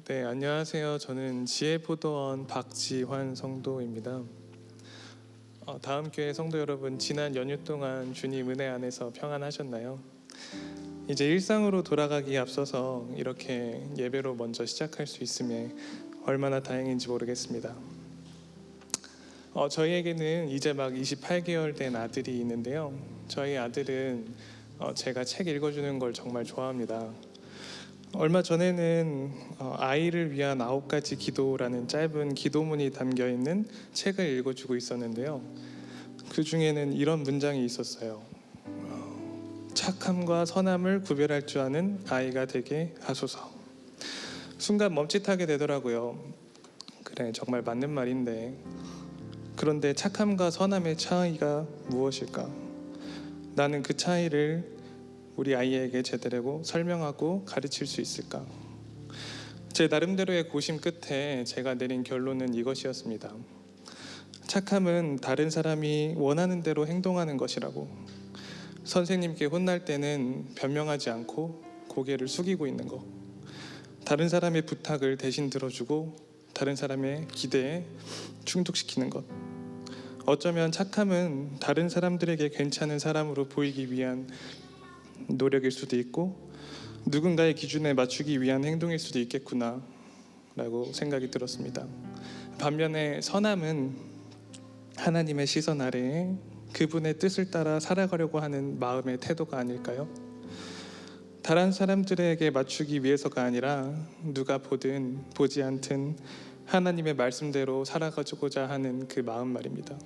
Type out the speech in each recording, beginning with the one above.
네, 안녕하세요. 저는 지혜포도원 박지환 성도입니다. 다음 교회 성도 여러분, 지난 연휴 동안 주님 은혜 안에서 평안하셨나요? 이제 일상으로 돌아가기에 앞서서 이렇게 예배로 먼저 시작할 수 있음에 얼마나 다행인지 모르겠습니다. 저희에게는 이제 막 28개월 된 아들이 있는데요. 저희 아들은 제가 책 읽어주는 걸 정말 좋아합니다. 얼마 전에는 아이를 위한 9가지 기도라는 짧은 기도문이 담겨있는 책을 읽어주고 있었는데요. 그 중에는 이런 문장이 있었어요. 착함과 선함을 구별할 줄 아는 아이가 되게 하소서. 순간 멈칫하게 되더라고요. 그래, 정말 맞는 말인데, 그런데 착함과 선함의 차이가 무엇일까? 나는 그 차이를 우리 아이에게 제대로 설명하고 가르칠 수 있을까? 제 나름대로의 고심 끝에 제가 내린 결론은 이것이었습니다. 착함은 다른 사람이 원하는 대로 행동하는 것이라고. 선생님께 혼날 때는 변명하지 않고 고개를 숙이고 있는 것. 다른 사람의 부탁을 대신 들어주고 다른 사람의 기대에 충족시키는 것. 어쩌면 착함은 다른 사람들에게 괜찮은 사람으로 보이기 위한 노력일 수도 있고 누군가의 기준에 맞추기 위한 행동일 수도 있겠구나 라고 생각이 들었습니다. 반면에 선함은 하나님의 시선 아래에 그분의 뜻을 따라 살아가려고 하는 마음의 태도가 아닐까요? 다른 사람들에게 맞추기 위해서가 아니라 누가 보든 보지 않든 하나님의 말씀대로 살아가고자 하는 그 마음 말입니다.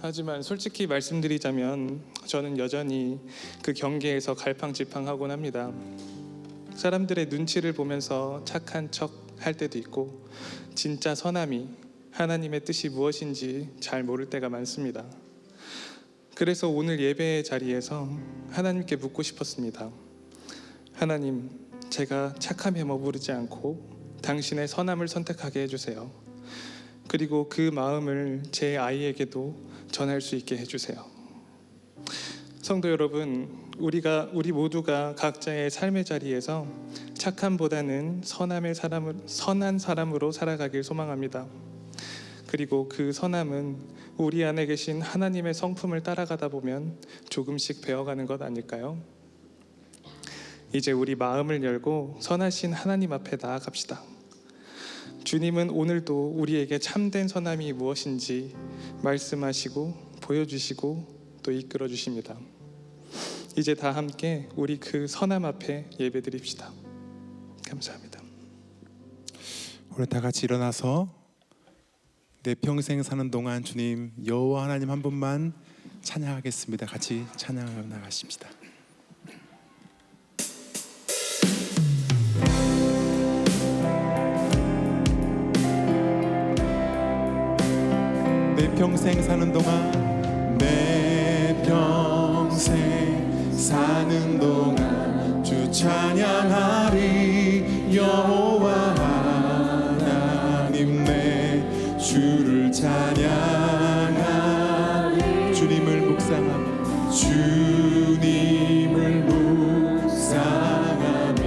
하지만 솔직히 말씀드리자면 저는 여전히 그 경계에서 갈팡질팡하곤 합니다. 사람들의 눈치를 보면서 착한 척 할 때도 있고 진짜 선함이 하나님의 뜻이 무엇인지 잘 모를 때가 많습니다. 그래서 오늘 예배의 자리에서 하나님께 묻고 싶었습니다. 하나님, 제가 착함에 머무르지 않고 당신의 선함을 선택하게 해주세요. 그리고 그 마음을 제 아이에게도 전할 수 있게 해주세요. 성도 여러분, 우리 모두가 각자의 삶의 자리에서 착함보다는 선한 사람으로 살아가길 소망합니다. 그리고 그 선함은 우리 안에 계신 하나님의 성품을 따라가다 보면 조금씩 배워가는 것 아닐까요? 이제 우리 마음을 열고 선하신 하나님 앞에 나아갑시다. 주님은 오늘도 우리에게 참된 선함이 무엇인지 말씀하시고 보여주시고 또 이끌어 주십니다. 이제 다 함께 우리 그 선함 앞에 예배드립시다. 감사합니다. 우리 다 같이 일어나서 내 평생 사는 동안 주님 여호와 하나님 한 분만 찬양하겠습니다. 같이 찬양하며 나가십시다. 내 평생 사는 동안 내 평생 사는 동안 주 찬양하리. 여호와 하나님 내 주를 찬양하리. 주님을 묵상하며 주님을 묵상하며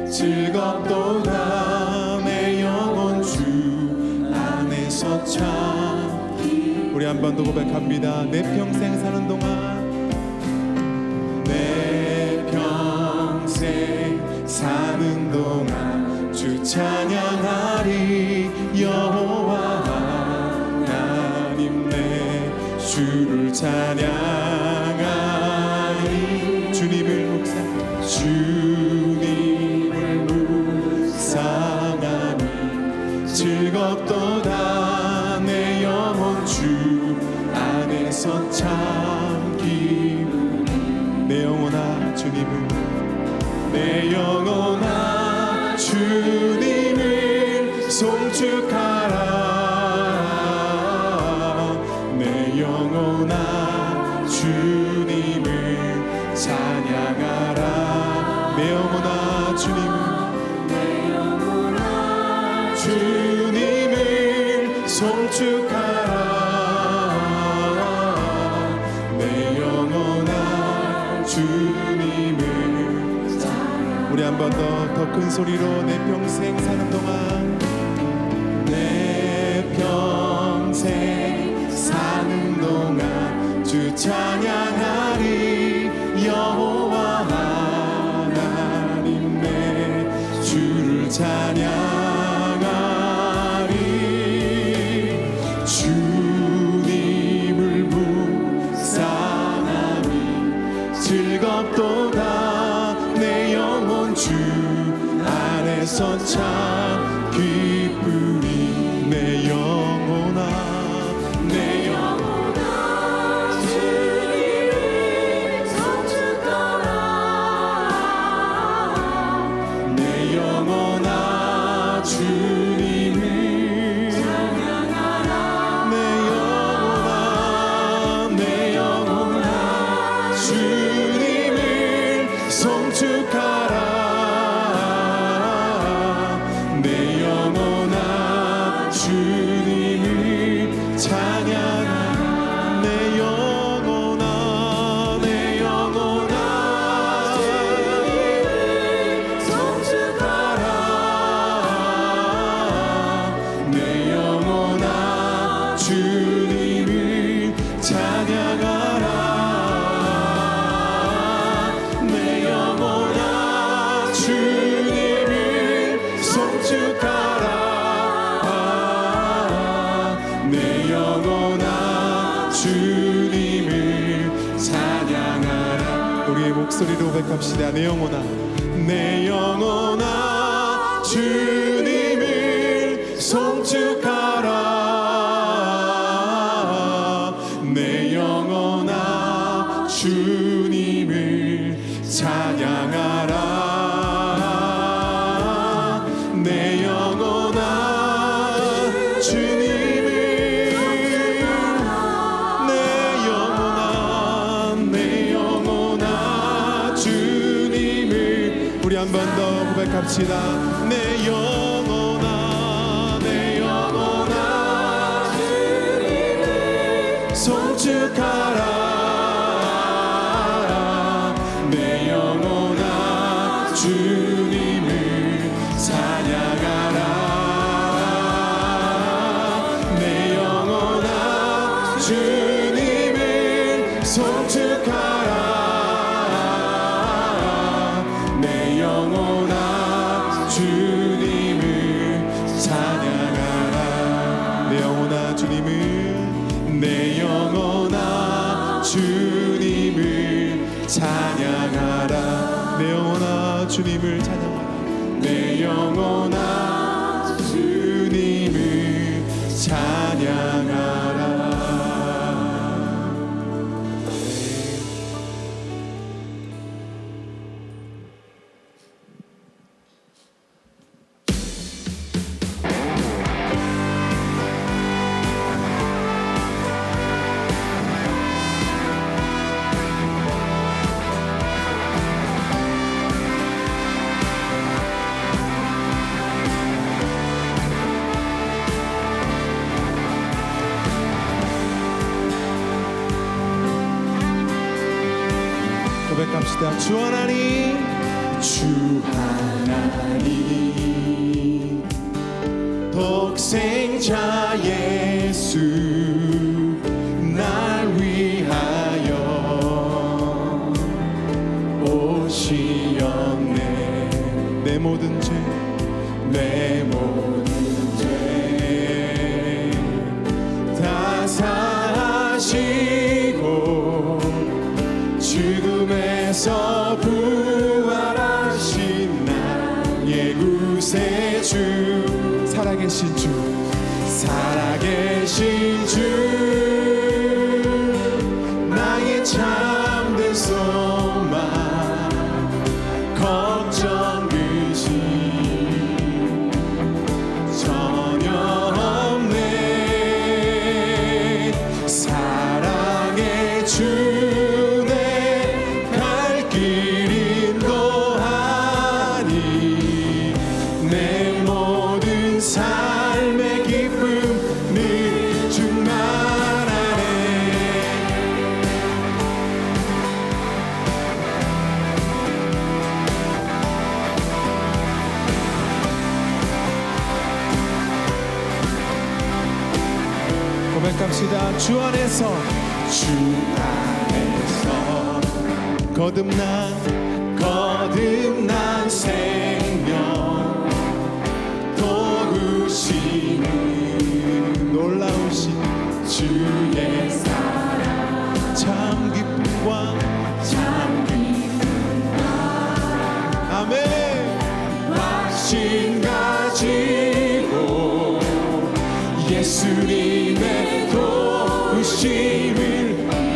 즐겁도다. 내 영혼 주 안에서 참. 우리 한 번 더 고백합니다. 내 평생 사는 동안 내 평생 사는 동안 주 찬양하리. 여호와 하나님 내 주를 찬양하리. 주님을 묵상하니 즐겁도다. 내 영혼 주 안에서 참 기쁘니. 내 영혼아 주님을, 내 영혼아 주님을 송축하라. 내 영혼아 주님을 찬양하라. 내 영혼아 주님을 송축하라. 내 영혼아 주님을. 우리 한 번 더 큰 소리로 내 평생 사는 동안 내 평생 사는 동안 주 찬양하리 여호와 하나님 내 주를 찬양하리 주님을 묵상하니 즐겁도다 내 영혼 주 안에서 참 기쁘리 내 영혼아 내 영혼아 주님을 성축하라 내 영혼아 주님을 찬양하라 내 영혼아 주님을 성축하라 내 영혼아 주님을 찬양하라 내 영혼아 성축하라 내 영혼아 주님을 찬양하라 내 영혼아 주님을 성축하라 내 영혼아 주님을 찬양하라 우리의 목소리로 고백합시다 내 영혼아 주님을 성축하라 내 영혼아 주님을 찬양하라 내 영혼아 주님을 내 영혼아 주님을 우리 한 번 더 고백합시다 내 영혼아 주님을 성축하라 내 영혼아 주님을 찬양하라 내 영혼아 주님을 성축하라 내 영혼아 주님을 찬양하라 내 영혼아 주님을 내 영혼아 주님을 찬양하라 내 영혼아 주님을 찬양하라 내 영혼아 주님을 찬양하라 고백합시다 주 하나님 독생자 예수 날 위하여 오시었네 내 모든 죄 다 사하시고 죽음에서 부활하신 나의 구세주 살아계신 주 나의 참된 소망 걱정 근심 전혀 없네 사랑의 주 삶의 기쁨 늘 충만하네 합시다. 주 안에서 거듭난 생명 도우시는 놀라우신 주의 사랑 참 기쁨과 아멘. 확신 가지고 예수님의 도우심을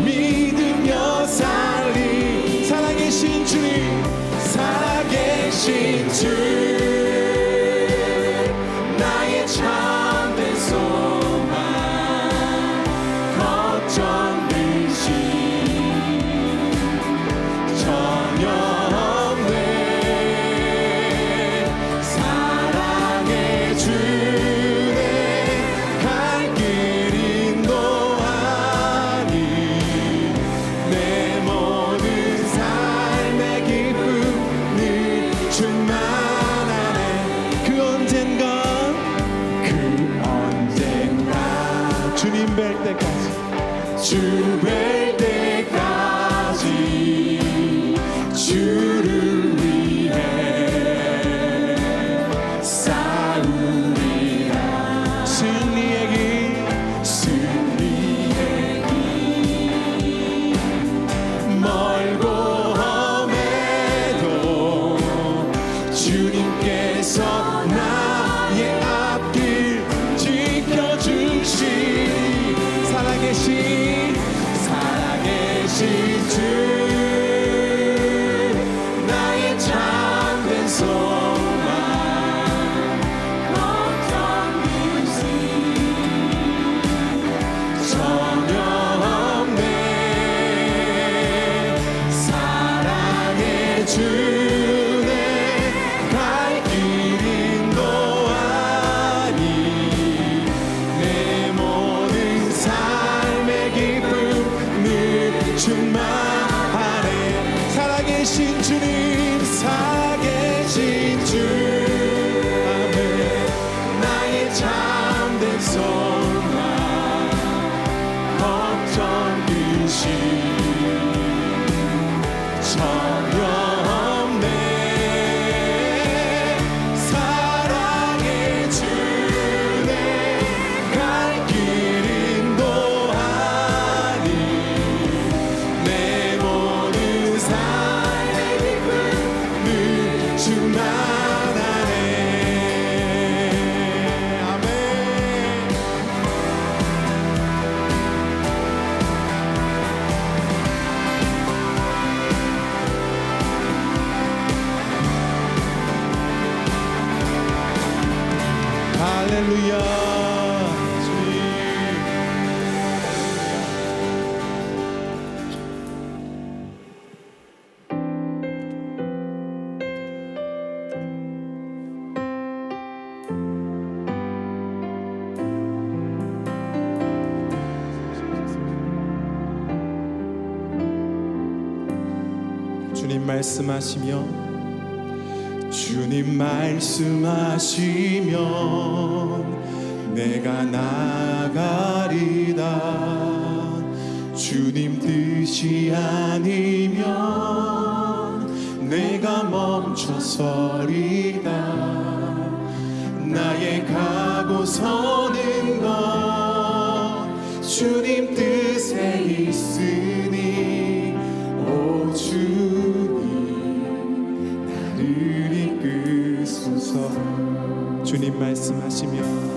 믿으며 살리 살아계신 주님 살아계신 주 나의 참된 소망 걱정 의심 전혀 없네 사랑의 주네 갈 길 인도하니 내 모든 삶의 기쁨을 충만하네 그 언젠가 주님 뵐 때까지 주 뵐 때까지 주를 위해 싸우리라 승리의 길 멀고 험해도 주님께서 나의 앞길 지켜주시니 살아계신 주 나의 참된 소망 걱정 의심 전혀 없네 사랑의 주네 갈 길 인도하니 내 모든 삶의 기쁨을 충만하네 살아계신 주님 살아계신 주 아멘 나의 참된 소망 걱정 의심 전혀 없네 사랑의 주네 갈 길 인도하니 내 모든 삶의 기쁨을 충만하네 아멘 할렐루야 주님 주님 말씀하시면 내가 나아가리다 주님 뜻이 아니면 내가 멈춰서리다 나의 가고 서는 것 주님 뜻에 있으니 오 주님 나를 이끄소서 주님 말씀하시면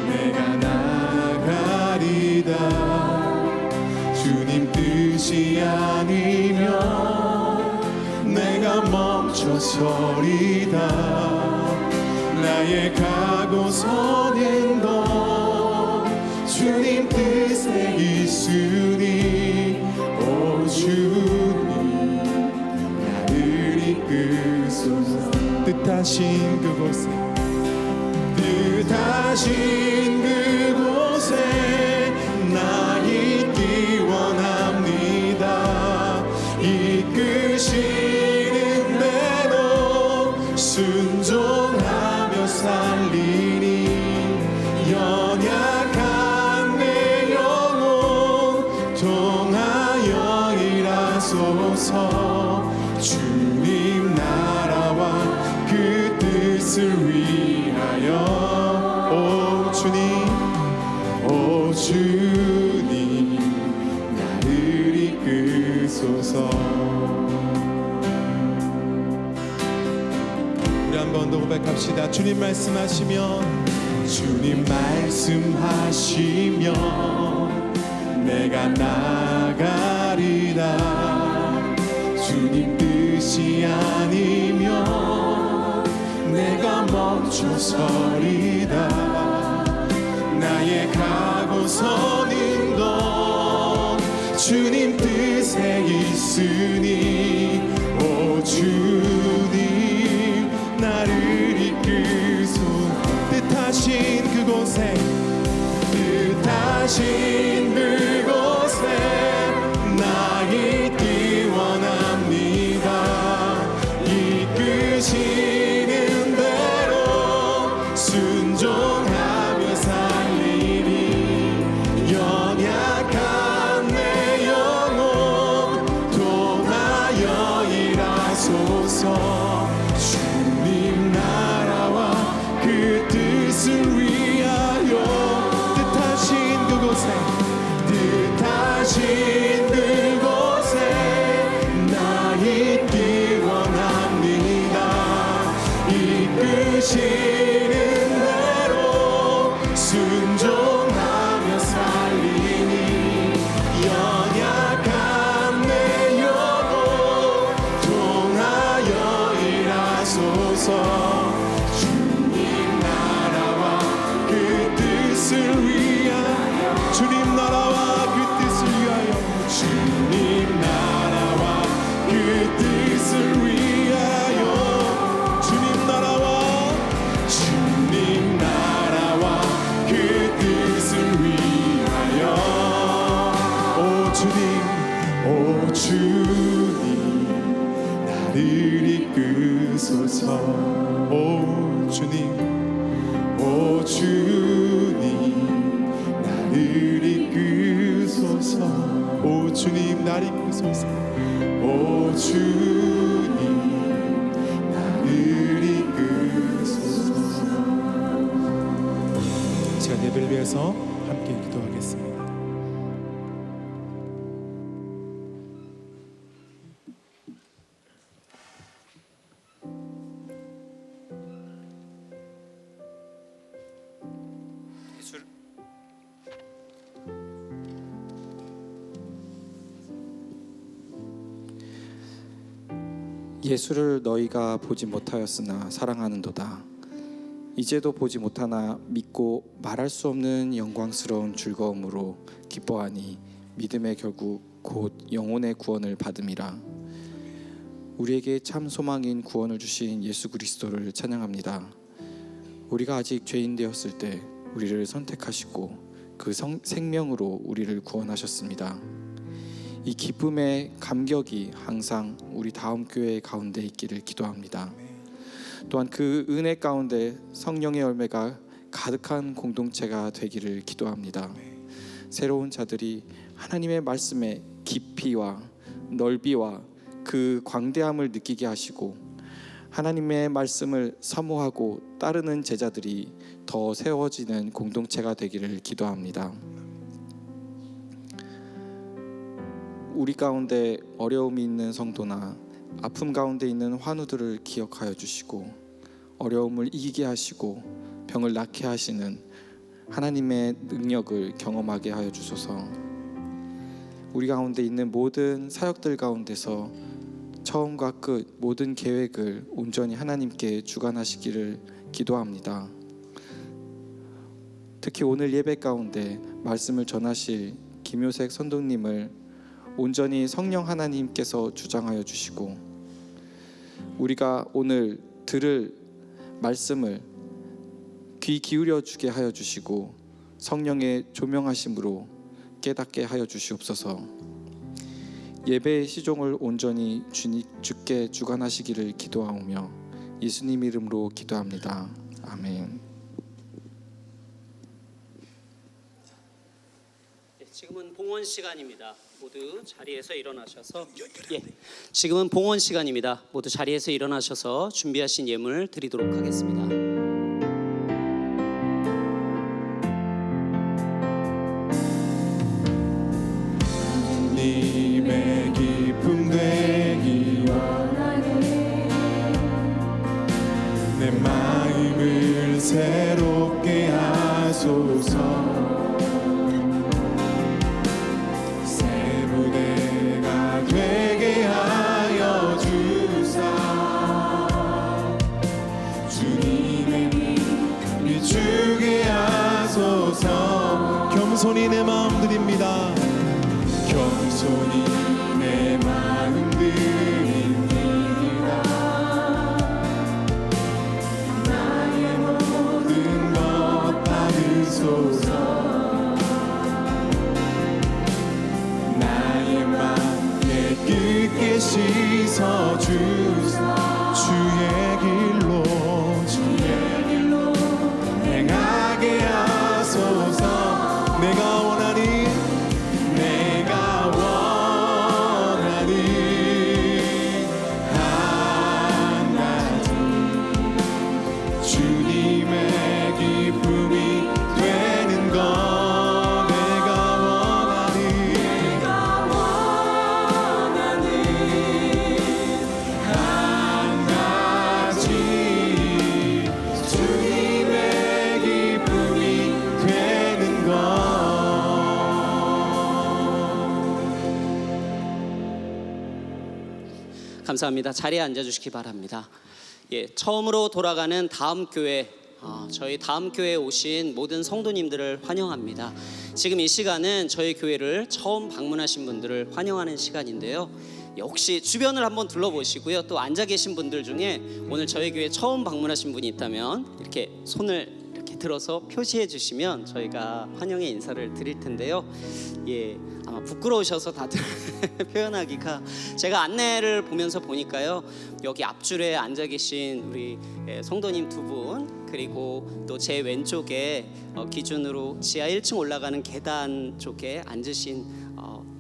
내가 나아가리다 주님 뜻이 아니면 내가 멈춰서리다 나의 가고 서는 것 주님 뜻에 있으니 오 주님 나를 이끄소서 뜻하신 그곳에 나 있기 원합니다 이끄시는 대로 순종하며 살 하소서. 주님 나라와 그 뜻을 위하여 오 주님 나를 이끄소서. 우리 한 번 더 고백합시다. 주님 말씀하시면 내가 나가리라. 주님 뜻이 아니면 내가 멈춰서리다. 나의 가고 서는 것 주님 뜻에 있으니 오 주님 나를 이끄소. 뜻하신 그곳에 나 있기 원합니다. 이끄시는 대로 순종하며 살리니 연약한 내 영혼 통하여 일하소서. 주님 나라와 그 뜻을 위하여 뜻하신 그곳에 나 있기 원합니다. 이끄시는 대로 순종하며 살리니 연약한 내 영혼 통하여 일하소서. 주님 나라와 그 뜻을 위하여 주님 나라와 그 뜻을 위하여 주님 나라와 그 뜻을 위하여 주님 나라와 그 뜻을 위하여 오 주님 나를 이끄소서. 오 주님 나를 이끄소서. 오 주님 나를 이끄소서. 오 주님 나를 이끄소서. 제가 예배를 위해서 함께 기도하겠습니다. 예수를 너희가 보지 못하였으나 사랑하는도다. 이제도 보지 못하나 믿고 말할 수 없는 영광스러운 즐거움으로 기뻐하니 믿음의 결국 곧 영혼의 구원을 받음이라. 우리에게 참 소망인 구원을 주신 예수 그리스도를 찬양합니다. 우리가 아직 죄인 되었을 때 우리를 선택하시고 그 생명으로 우리를 구원하셨습니다. 이 기쁨의 감격이 항상 우리 다음 교회 가운데 있기를 기도합니다. 또한 그 은혜 가운데 성령의 열매가 가득한 공동체가 되기를 기도합니다. 새로운 자들이 하나님의 말씀의 깊이와 넓이와 그 광대함을 느끼게 하시고 하나님의 말씀을 사모하고 따르는 제자들이 더 세워지는 공동체가 되기를 기도합니다. 우리 가운데 어려움이 있는 성도나 아픔 가운데 있는 환우들을 기억하여 주시고 어려움을 이기게 하시고 병을 낫게 하시는 하나님의 능력을 경험하게 하여 주소서. 우리 가운데 있는 모든 사역들 가운데서 처음과 끝 모든 계획을 온전히 하나님께 주관하시기를 기도합니다. 특히 오늘 예배 가운데 말씀을 전하실 김효색 선동님을 온전히 성령 하나님께서 주장하여 주시고 우리가 오늘 들을 말씀을 귀 기울여 주게 하여 주시고 성령의 조명하심으로 깨닫게 하여 주시옵소서. 예배의 시종을 온전히 주께 주관하시기를 기도하오며 예수님 이름으로 기도합니다. 아멘. 지금은 봉헌 시간입니다. 모두 자리에서 일어나셔서 지금은 봉헌 시간입니다. 모두 자리에서 일어나셔서 준비하신 예물 드리도록 하겠습니다. 님의 기쁨 되기 원하네. 내 마음을 새롭게 하소서. 새 무대가 되게 하여 주사. 주님의 빛 비추게 하소서. 겸손히 내 마음 드립니다. 겸손히 내 마음 드립니다. 나의 모든 것 받으소서. 나의 맘 깨끗게 씻어 주사. 주의 길로 행하게 하소서. 내가 원하니 한 가지 주님의 기쁨이 되는 것. 내가 원하는 한 가지 주님의 기쁨이 되는 것. 감사합니다. 자리에 앉아주시기 바랍니다. 처음으로 돌아가는 다음 교회, 저희 다음 교회에 오신 모든 성도님들을 환영합니다. 지금 이 시간은 저희 교회를 처음 방문하신 분들을 환영하는 시간인데요. 혹시 주변을 한번 둘러보시고요. 또 앉아 계신 분들 중에 오늘 저희 교회 처음 방문하신 분이 있다면 이렇게 손을 이렇게 들어서 표시해 주시면 저희가 환영의 인사를 드릴 텐데요. 아마 부끄러우셔서 다들 표현하기가, 제가 안내를 보면서 보니까요, 여기 앞줄에 앉아 계신 우리 성도님 두 분, 그리고 또 제 왼쪽에 기준으로 지하 1층 올라가는 계단 쪽에 앉으신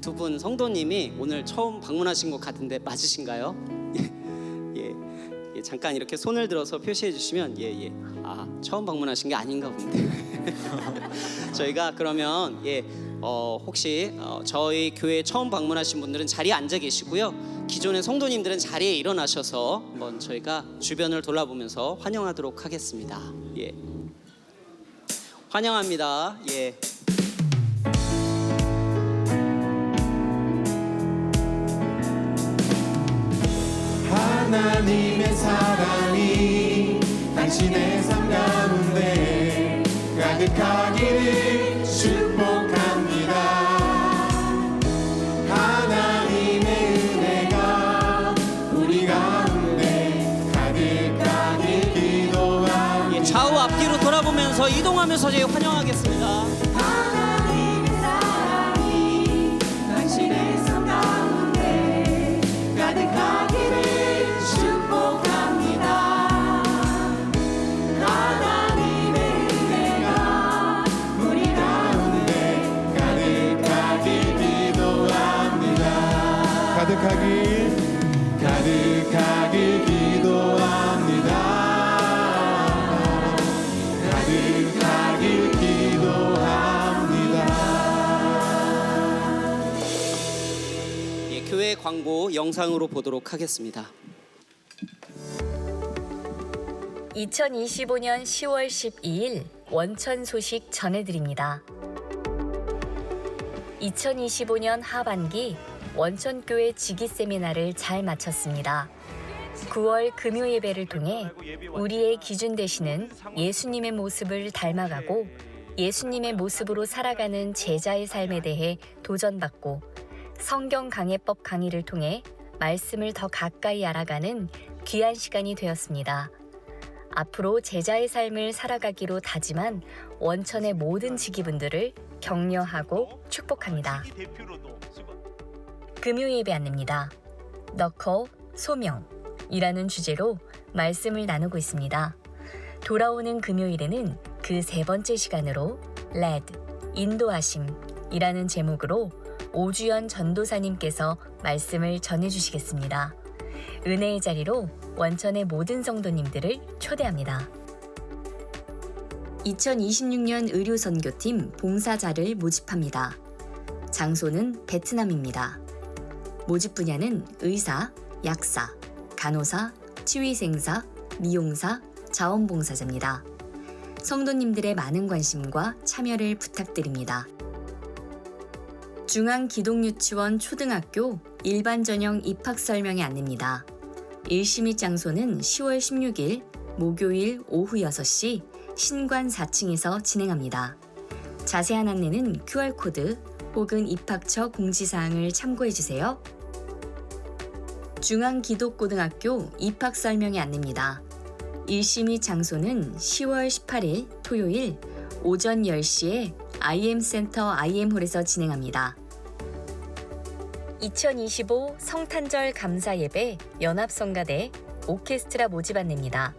두 분 성도님이 오늘 처음 방문하신 것 같은데 맞으신가요? 잠깐 이렇게 손을 들어서 표시해 주시면 처음 방문하신 게 아닌가 본데 저희가 그러면 혹시 저희 교회 처음 방문하신 분들은 자리에 앉아 계시고요. 기존의 성도님들은 자리에 일어나셔서 한번 저희가 주변을 돌아보면서 환영하도록 하겠습니다. 환영합니다. 하나님의 사랑이 당신의 삶 가운데 가득하기를 축복합니다. 하나님의 은혜가 우리 가운데 가득하길 기도합니다. 좌우 앞뒤로 돌아보면서 이동하면서 저희 환영하겠습니다. 하나님의 사랑이 당신의 삶 가운데 가득하기를 축복합니다. 하나님의 은혜가 우리 가운데 가득하길 기도합니다. 가득하길 기도합니다. 가득하길 기도합니다. 교회 광고 영상으로 보도록 하겠습니다. 2025년 10월 12일 원천 소식 전해드립니다. 2025년 하반기 원천교회 직위 세미나를 잘 마쳤습니다. 9월 금요 예배를 통해 우리의 기준 되시는 예수님의 모습을 닮아가고 예수님의 모습으로 살아가는 제자의 삶에 대해 도전받고 성경 강해법 강의를 통해 말씀을 더 가까이 알아가는 귀한 시간이 되었습니다. 앞으로 제자의 삶을 살아가기로 다짐한 원천의 모든 지기분들을 격려하고 축복합니다. 금요 예배 안내입니다. 너커 소명이라는 주제로 말씀을 나누고 있습니다. 돌아오는 금요일에는 그 세 번째 시간으로 레드 인도하심이라는 제목으로 오주연 전도사님께서 말씀을 전해주시겠습니다. 은혜의 자리로 원천의 모든 성도님들을 초대합니다. 2026년 의료선교팀 봉사자를 모집합니다. 장소는 베트남입니다. 모집 분야는 의사, 약사, 간호사, 치위생사, 미용사, 자원봉사자입니다. 성도님들의 많은 관심과 참여를 부탁드립니다. 중앙기독유치원 초등학교 일반 전형 입학 설명회 안내입니다. 일시 및 장소는 10월 16일 목요일 오후 6시 신관 4층에서 진행합니다. 자세한 안내는 QR코드 혹은 입학처 공지사항을 참고해주세요. 중앙기독고등학교 입학 설명회 안내입니다. 일시 및 장소는 10월 18일 토요일 오전 10시에 IM센터 IM홀에서 진행합니다. 2025 성탄절 감사예배 연합성가대 오케스트라 모집 안내입니다.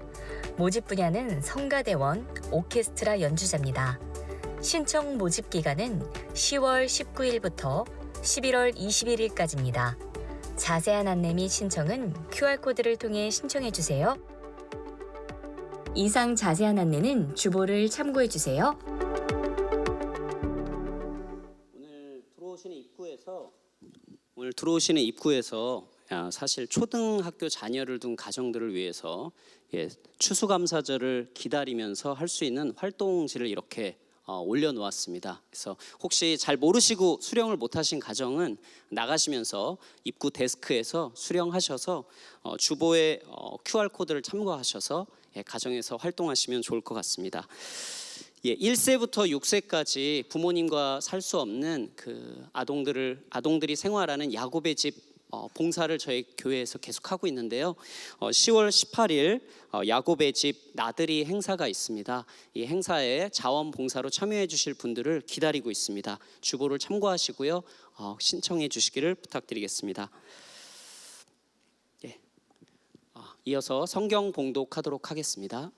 모집 분야는 성가대원, 오케스트라 연주자입니다. 신청 모집 기간은 10월 19일부터 11월 21일까지입니다. 자세한 안내 및 신청은 QR코드를 통해 신청해주세요. 이상 자세한 안내는 주보를 참고해주세요. 오늘 들어오시는 입구에서 사실 초등학교 자녀를 둔 가정들을 위해서 추수감사절을 기다리면서 할 수 있는 활동지를 이렇게 올려놓았습니다. 그래서 혹시 잘 모르시고 수령을 못하신 가정은 나가시면서 입구 데스크에서 수령하셔서 주보에 QR코드를 참고하셔서 가정에서 활동하시면 좋을 것 같습니다. 1세부터 6세까지 부모님과 살 수 없는 그 아동들이 생활하는 야곱의 집 봉사를 저희 교회에서 계속하고 있는데요. 10월 18일 야곱의 집 나들이 행사가 있습니다. 이 행사에 자원봉사로 참여해 주실 분들을 기다리고 있습니다. 주보를 참고하시고요. 신청해 주시기를 부탁드리겠습니다. 이어서 성경 봉독하도록 하겠습니다.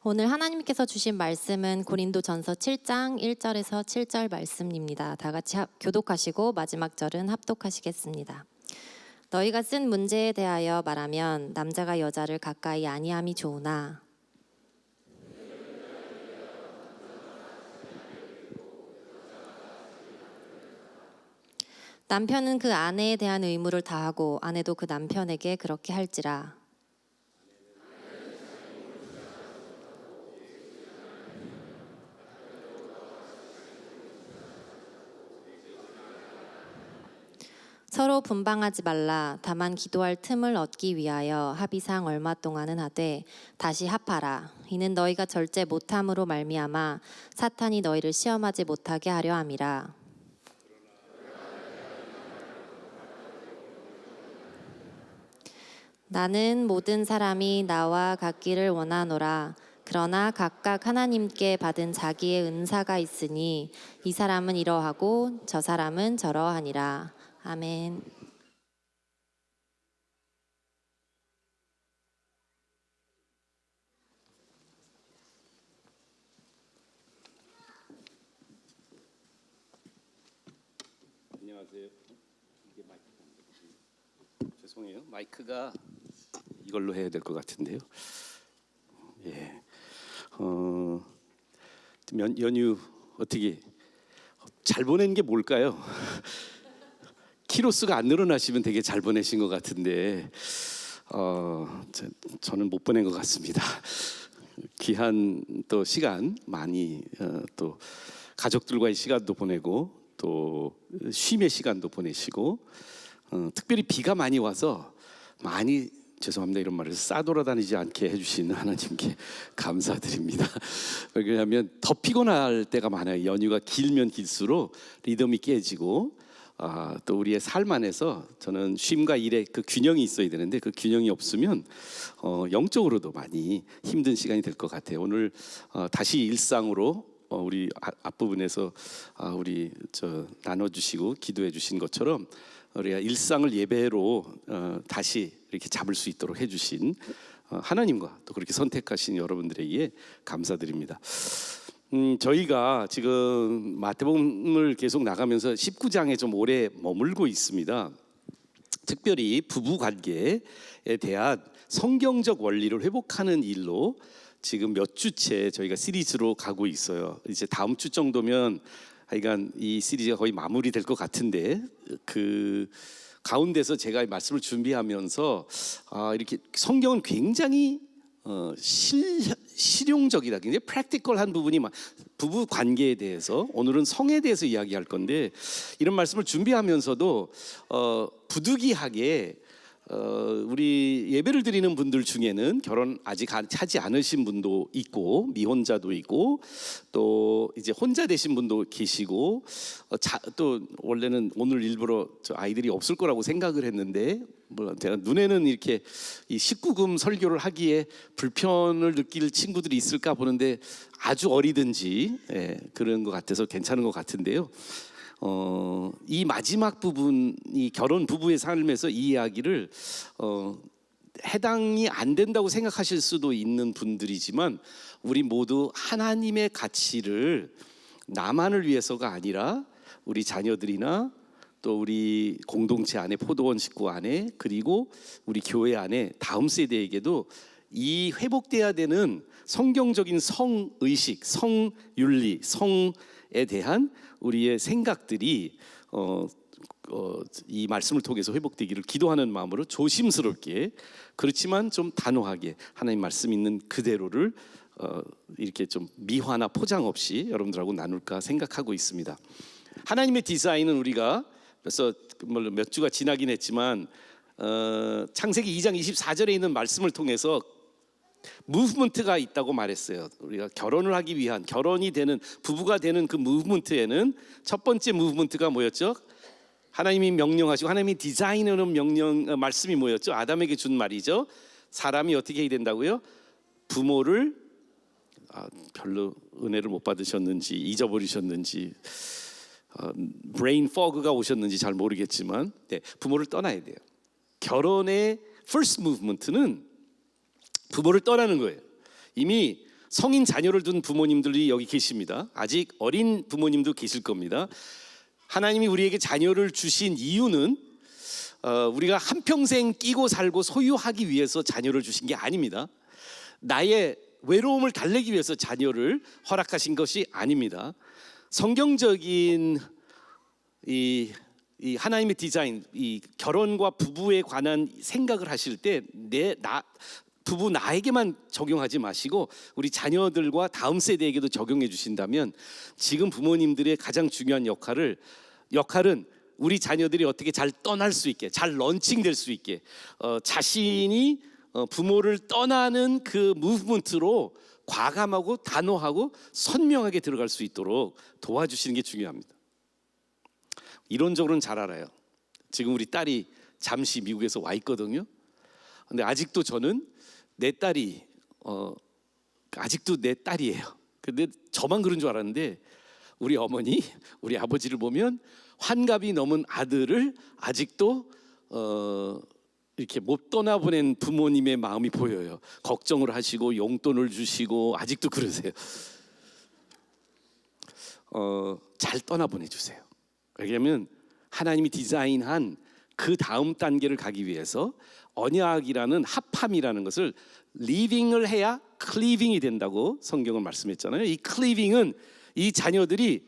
오늘 하나님께서 주신 말씀은 고린도전서 7장 1절에서 7절 말씀입니다. 다 같이 교독하시고 마지막 절은 합독하시겠습니다. 너희가 쓴 문제에 대하여 말하면 남자가 여자를 가까이 아니함이 좋으나 남편은 그 아내에 대한 의무를 다하고 아내도 그 남편에게 그렇게 할지라. 서로 분방하지 말라. 다만 기도할 틈을 얻기 위하여 합의상 얼마 동안은 하되 다시 합하라. 이는 너희가 절제 못함으로 말미암아 사탄이 너희를 시험하지 못하게 하려 함이라. 나는 모든 사람이 나와 같기를 원하노라. 그러나 각각 하나님께 받은 자기의 은사가 있으니 이 사람은 이러하고 저 사람은 저러하니라. 아멘. 안녕하세요. 이게 죄송해요. 마이크가 이걸로 해야 될 것 같은데요. 연휴 어떻게 잘 보낸 게 뭘까요? 키로수가 안 늘어나시면 되게 잘 보내신 것 같은데 저는 못 보낸 것 같습니다. 귀한 또 시간 많이 또 가족들과의 시간도 보내고 또 쉼의 시간도 보내시고 특별히 비가 많이 와서 많이 죄송합니다 이런 말을 싸돌아다니지 않게 해주시는 하나님께 감사드립니다. 왜냐하면 더 피곤할 때가 많아요. 연휴가 길면 길수록 리듬이 깨지고 또 우리의 삶 안에서 저는 쉼과 일의 그 균형이 있어야 되는데 그 균형이 없으면 영적으로도 많이 힘든 시간이 될 것 같아요. 오늘 다시 일상으로 우리 앞부분에서 우리 나눠주시고 기도해 주신 것처럼 우리가 일상을 예배로 다시 이렇게 잡을 수 있도록 해주신 하나님과 또 그렇게 선택하신 여러분들에게 감사드립니다. 저희가 지금 마태복음을 계속 나가면서 19장에 좀 오래 머물고 있습니다. 특별히 부부 관계에 대한 성경적 원리를 회복하는 일로 지금 몇 주째 저희가 시리즈로 가고 있어요. 이제 다음 주 정도면 하여간 이 시리즈가 거의 마무리될 것 같은데, 그 가운데서 제가 말씀을 준비하면서 이렇게 성경은 굉장히 실용적이다, 굉장히 프랙티컬한 부분이 부부 관계에 대해서, 오늘은 성에 대해서 이야기할 건데, 이런 말씀을 준비하면서도 부득이하게 우리 예배를 드리는 분들 중에는 결혼 아직 하지 않으신 분도 있고, 미혼자도 있고, 또 이제 혼자 되신 분도 계시고, 또 원래는 오늘 일부러 저 아이들이 없을 거라고 생각을 했는데, 제가 눈에는 이렇게 이 19금 설교를 하기에 불편을 느낄 친구들이 있을까 보는데 아주 어리든지 그런 것 같아서 괜찮은 것 같은데요. 이 마지막 부분이 결혼 부부의 삶에서 이 이야기를 해당이 안 된다고 생각하실 수도 있는 분들이지만, 우리 모두 하나님의 가치를 나만을 위해서가 아니라 우리 자녀들이나 또 우리 공동체 안에, 포도원 식구 안에, 그리고 우리 교회 안에 다음 세대에게도 이 회복돼야 되는 성경적인 성의식, 성윤리, 성에 대한 우리의 생각들이 이 말씀을 통해서 회복되기를 기도하는 마음으로 조심스럽게, 그렇지만 좀 단호하게 하나님 말씀 있는 그대로를 이렇게 좀 미화나 포장 없이 여러분들하고 나눌까 생각하고 있습니다. 하나님의 디자인은 우리가 벌써 몇 주가 지나긴 했지만 창세기 2장 24절에 있는 말씀을 통해서 무브먼트가 있다고 말했어요. 우리가 결혼을 하기 위한, 결혼이 되는, 부부가 되는 그 무브먼트에는 첫 번째 무브먼트가 뭐였죠? 하나님이 명령하시고 하나님이 디자인하는 말씀이 뭐였죠? 아담에게 준 말이죠. 사람이 어떻게 해야 된다고요? 부모를 별로 은혜를 못 받으셨는지 잊어버리셨는지 브레인 포그가 오셨는지 잘 모르겠지만 부모를 떠나야 돼요. 결혼의 first movement는 부모를 떠나는 거예요. 이미 성인 자녀를 둔 부모님들이 여기 계십니다. 아직 어린 부모님도 계실 겁니다. 하나님이 우리에게 자녀를 주신 이유는 우리가 한평생 끼고 살고 소유하기 위해서 자녀를 주신 게 아닙니다. 나의 외로움을 달래기 위해서 자녀를 허락하신 것이 아닙니다. 성경적인 이 하나님의 디자인, 이 결혼과 부부에 관한 생각을 하실 때 부부 나에게만 적용하지 마시고 우리 자녀들과 다음 세대에게도 적용해 주신다면, 지금 부모님들의 가장 중요한 역할은 우리 자녀들이 어떻게 잘 떠날 수 있게, 잘 런칭될 수 있게, 자신이 부모를 떠나는 그 무브먼트로 과감하고 단호하고 선명하게 들어갈 수 있도록 도와주시는 게 중요합니다. 이론적으로는 잘 알아요. 지금 우리 딸이 잠시 미국에서 와 있거든요. 근데 아직도 저는 내 딸이 아직도 내 딸이에요. 근데 저만 그런 줄 알았는데, 우리 어머니, 우리 아버지를 보면 환갑이 넘은 아들을 아직도 이렇게 못 떠나보낸 부모님의 마음이 보여요. 걱정을 하시고 용돈을 주시고 아직도 그러세요. 잘 떠나보내주세요. 왜냐하면 하나님이 디자인한 그 다음 단계를 가기 위해서 언약이라는 합함이라는 것을 리빙을 해야 클리빙이 된다고 성경은 말씀했잖아요. 이 클리빙은 이 자녀들이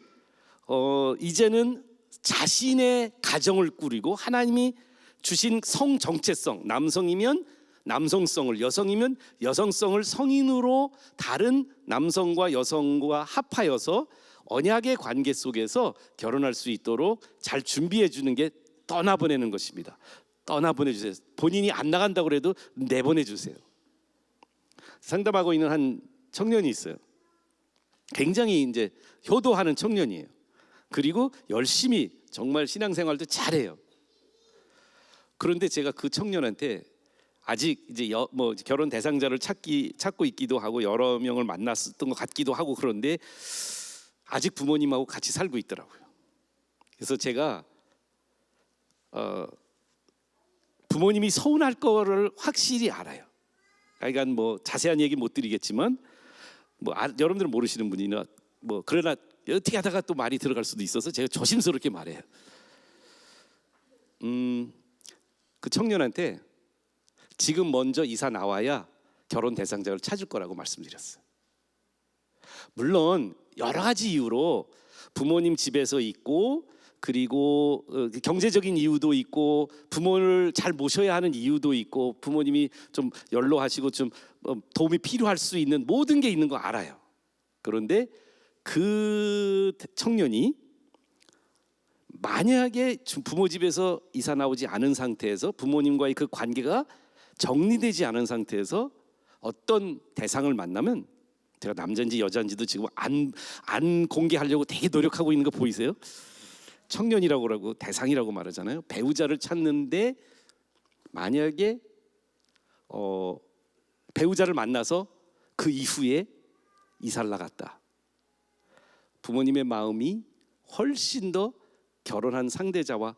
이제는 자신의 가정을 꾸리고 하나님이 주신 성 정체성, 남성이면 남성성을, 여성이면 여성성을 성인으로 다른 남성과 여성과 합하여서 언약의 관계 속에서 결혼할 수 있도록 잘 준비해 주는 게 떠나보내는 것입니다. 떠나보내 주세요. 본인이 안 나간다고 해도 내보내 주세요. 상담하고 있는 한 청년이 있어요. 굉장히 이제 효도하는 청년이에요. 그리고 열심히 정말 신앙생활도 잘해요. 그런데 제가 그 청년한테 아직 이제 결혼 대상자를 찾고 있기도 하고 여러 명을 만났었던 것 같기도 하고, 그런데 아직 부모님하고 같이 살고 있더라고요. 그래서 제가 부모님이 서운할 거를 확실히 알아요. 그러니까 뭐 자세한 얘기 못 드리겠지만 뭐 여러분들은 모르시는 분이나 뭐 그러나 어떻게 하다가 또 말이 들어갈 수도 있어서 제가 조심스럽게 말해요. 그 청년한테 지금 먼저 이사 나와야 결혼 대상자를 찾을 거라고 말씀드렸어요. 물론 여러 가지 이유로 부모님 집에서 있고 그리고 경제적인 이유도 있고 부모를 잘 모셔야 하는 이유도 있고 부모님이 좀 연로하시고 좀 도움이 필요할 수 있는 모든 게 있는 거 알아요. 그런데 그 청년이 만약에 부모 집에서 이사 나오지 않은 상태에서 부모님과의 그 관계가 정리되지 않은 상태에서 어떤 대상을 만나면, 제가 남자인지 여자인지도 지금 안 공개하려고 되게 노력하고 있는 거 보이세요? 청년이라고 하고 대상이라고 말하잖아요. 배우자를 찾는데 만약에 배우자를 만나서 그 이후에 이사를 나갔다. 부모님의 마음이 훨씬 더 결혼한 상대자와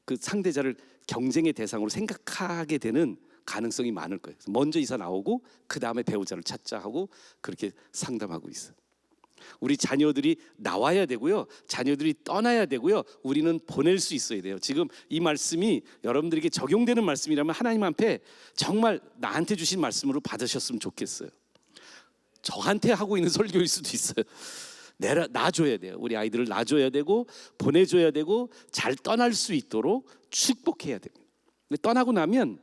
그 상대자를 경쟁의 대상으로 생각하게 되는 가능성이 많을 거예요. 먼저 이사 나오고 그 다음에 배우자를 찾자 하고 그렇게 상담하고 있어요. 우리 자녀들이 나와야 되고요, 자녀들이 떠나야 되고요, 우리는 보낼 수 있어야 돼요. 지금 이 말씀이 여러분들에게 적용되는 말씀이라면 하나님 앞에 정말 나한테 주신 말씀으로 받으셨으면 좋겠어요. 저한테 하고 있는 설교일 수도 있어요. 놔줘야 돼요. 우리 아이들을 놔줘야 되고 보내줘야 되고 잘 떠날 수 있도록 축복해야 됩니다. 근데 떠나고 나면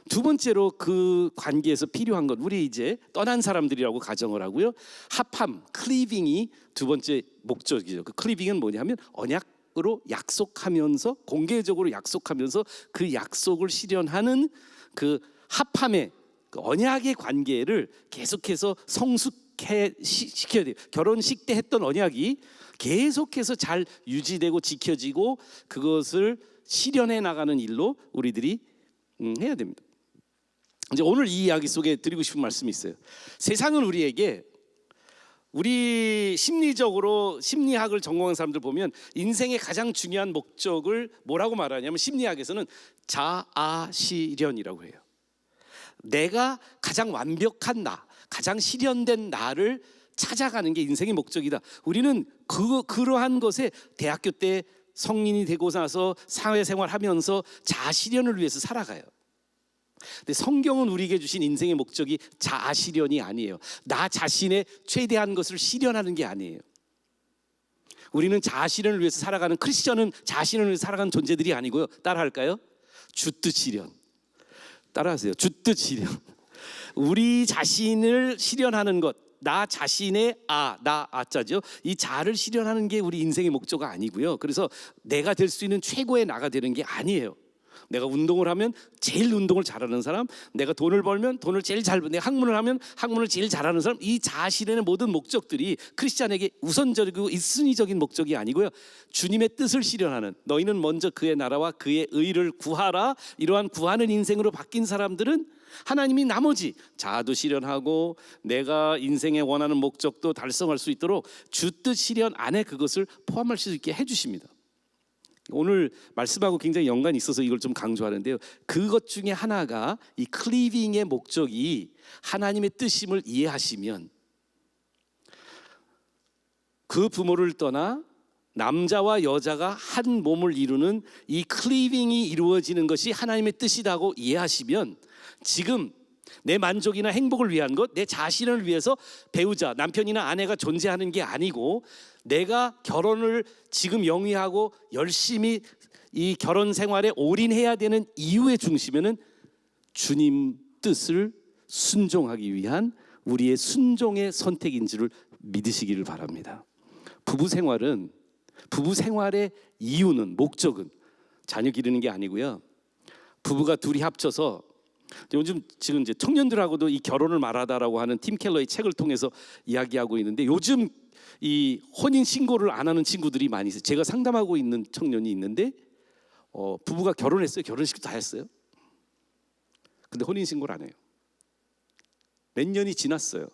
두 번째로 그 관계에서 필요한 건, 우리 이제 떠난 사람들이라고 가정을 하고요, 합함, 클리빙이 두 번째 목적이죠. 그 클리빙은 뭐냐면 언약으로 약속하면서, 공개적으로 약속하면서 그 약속을 실현하는 그 합함의 그 언약의 관계를 계속해서 시켜야 돼요. 결혼식 때 했던 언약이 계속해서 잘 유지되고 지켜지고 그것을 실현해 나가는 일로 우리들이 해야 됩니다. 이제 오늘 이 이야기 속에 드리고 싶은 말씀이 있어요. 세상은 우리에게, 우리 심리학을 전공한 사람들 보면 인생의 가장 중요한 목적을 뭐라고 말하냐면, 심리학에서는 자아실현이라고 해요. 내가 가장 완벽한 나, 가장 실현된 나를 찾아가는 게 인생의 목적이다. 우리는 그러한 것에 대학교 때 성인이 되고 나서 사회생활하면서 자아실현을 위해서 살아가요. 근데 성경은 우리에게 주신 인생의 목적이 자아실현이 아니에요. 나 자신의 최대한 것을 실현하는 게 아니에요. 우리는 자아실현을 위해서 살아가는, 크리스천은 자아실현을 위해서 살아가는 존재들이 아니고요, 따라할까요? 주뜻 실현. 따라하세요. 주뜻 실현. 우리 자신을 실현하는 것, 나 자신의 나 아자죠. 이 자를 실현하는 게 우리 인생의 목적가 아니고요. 그래서 내가 될 수 있는 최고의 나가 되는 게 아니에요. 내가 운동을 하면 제일 운동을 잘하는 사람, 내가 돈을 벌면 돈을 제일 잘 벌는, 내가 학문을 하면 학문을 제일 잘하는 사람, 이 자아실현의 모든 목적들이 크리스찬에게 우선적이고 1순위적인 목적이 아니고요, 주님의 뜻을 실현하는, 너희는 먼저 그의 나라와 그의 의를 구하라, 이러한 구하는 인생으로 바뀐 사람들은 하나님이 나머지 자아도 실현하고 내가 인생에 원하는 목적도 달성할 수 있도록 주뜻 실현 안에 그것을 포함할 수 있게 해주십니다. 오늘 말씀하고 굉장히 연관이 있어서 이걸 좀 강조하는데요, 그것 중에 하나가 이 클리빙의 목적이 하나님의 뜻임을 이해하시면, 그 부모를 떠나 남자와 여자가 한 몸을 이루는 이 클리빙이 이루어지는 것이 하나님의 뜻이라고 이해하시면, 지금 내 만족이나 행복을 위한 것, 내 자신을 위해서 배우자, 남편이나 아내가 존재하는 게 아니고, 내가 결혼을 지금 영위하고 열심히 이 결혼 생활에 올인해야 되는 이유의 중심에는 주님 뜻을 순종하기 위한 우리의 순종의 선택인 줄을 믿으시기를 바랍니다. 부부 생활의 이유는, 목적은 자녀 기르는 게 아니고요, 부부가 둘이 합쳐서, 요즘 지금 이제 청년들하고도 이 결혼을 말하다라고 하는 팀 켈러의 책을 통해서 이야기하고 있는데, 요즘 이 혼인 신고를 안 하는 친구들이 많이 있어요. 제가 상담하고 있는 청년이 있는데 부부가 결혼했어요. 결혼식도 다 했어요. 근데 혼인 신고를 안 해요. 몇 년이 지났어요.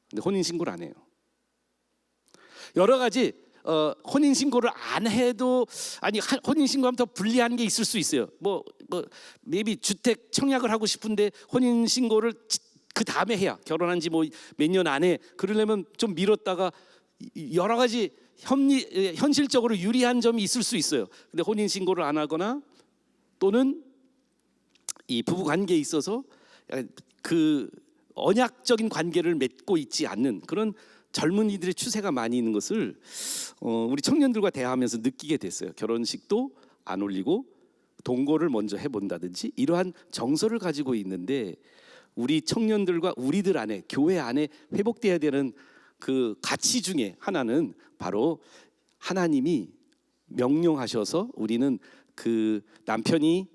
근데 혼인 신고를 안 해요. 여러 가지 혼인 신고를 안 해도 아니 혼인 신고하면 더 불리한 게 있을 수 있어요. 뭐 maybe 주택 청약을 하고 싶은데 혼인 신고를 그 다음에 해야 결혼한 지 뭐 몇 년 안에 그러려면 좀 미뤘다가 여러 가지 현실적으로 유리한 점이 있을 수 있어요. 근데 혼인 신고를 안 하거나 또는 이 부부 관계에 있어서 그 언약적인 관계를 맺고 있지 않는 그런 젊은이들의 추세가 많이 있는 것을 우리 청년들과 대화하면서 느끼게 됐어요. 결혼식도 안 올리고 동거를 먼저 해본다든지 이러한 정서를 가지고 있는데 우리 청년들과 우리들 안에 교회 안에 회복돼야 되는 그 가치 중에 하나는 바로 하나님이 명령하셔서 우리는 그 남편이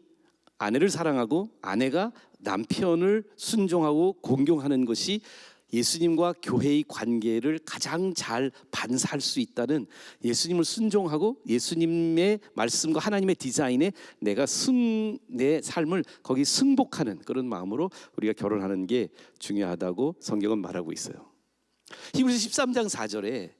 아내를 사랑하고 아내가 남편을 순종하고 공경하는 것이 예수님과 교회의 관계를 가장 잘 반사할 수 있다는 예수님을 순종하고 예수님의 말씀과 하나님의 디자인에 내가 내 삶을 거기 승복하는 그런 마음으로 우리가 결혼하는 게 중요하다고 성경은 말하고 있어요. 히브리서 13장 4절에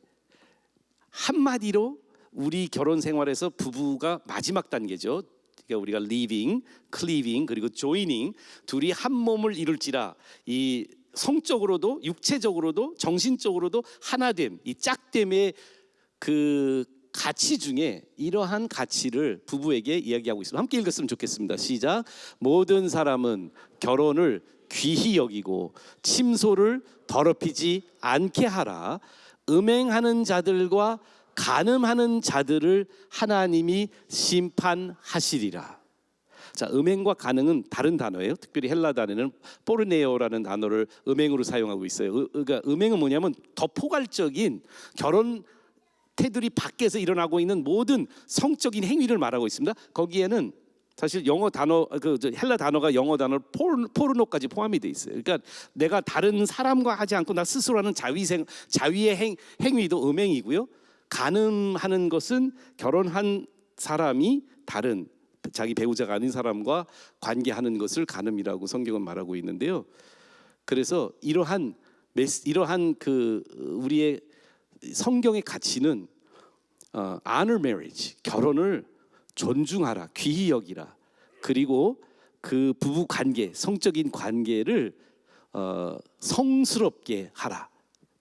한마디로 우리 결혼 생활에서 부부가 마지막 단계죠. 그러니까 우리가 living, cleaving 그리고 joining 둘이 한 몸을 이룰지라 이 성적으로도 육체적으로도 정신적으로도 하나됨 이 짝됨의 그 가치 중에 이러한 가치를 부부에게 이야기하고 있습니다. 함께 읽었으면 좋겠습니다. 시작. 모든 사람은 결혼을 귀히 여기고 침소를 더럽히지 않게 하라. 음행하는 자들과 간음하는 자들을 하나님이 심판하시리라. 자, 음행과 간음은 다른 단어예요. 특별히 헬라 단어는 포르네오라는 단어를 음행으로 사용하고 있어요. 그러니까 음행은 뭐냐면 더 포괄적인 결혼 태들이 밖에서 일어나고 있는 모든 성적인 행위를 말하고 있습니다. 거기에는 사실 영어 단어 헬라 단어가 영어 단어 포르노까지 포함이 돼 있어요. 그러니까 내가 다른 사람과 하지 않고 나 스스로 하는 자위의 행위도 음행이고요. 간음하는 것은 결혼한 사람이 다른 자기 배우자가 아닌 사람과 관계하는 것을 간음이라고 성경은 말하고 있는데요. 그래서 이러한 그 우리의 성경의 가치는 honor marriage, 결혼을 존중하라, 귀히 여기라. 그리고 그 부부 관계, 성적인 관계를 성스럽게 하라.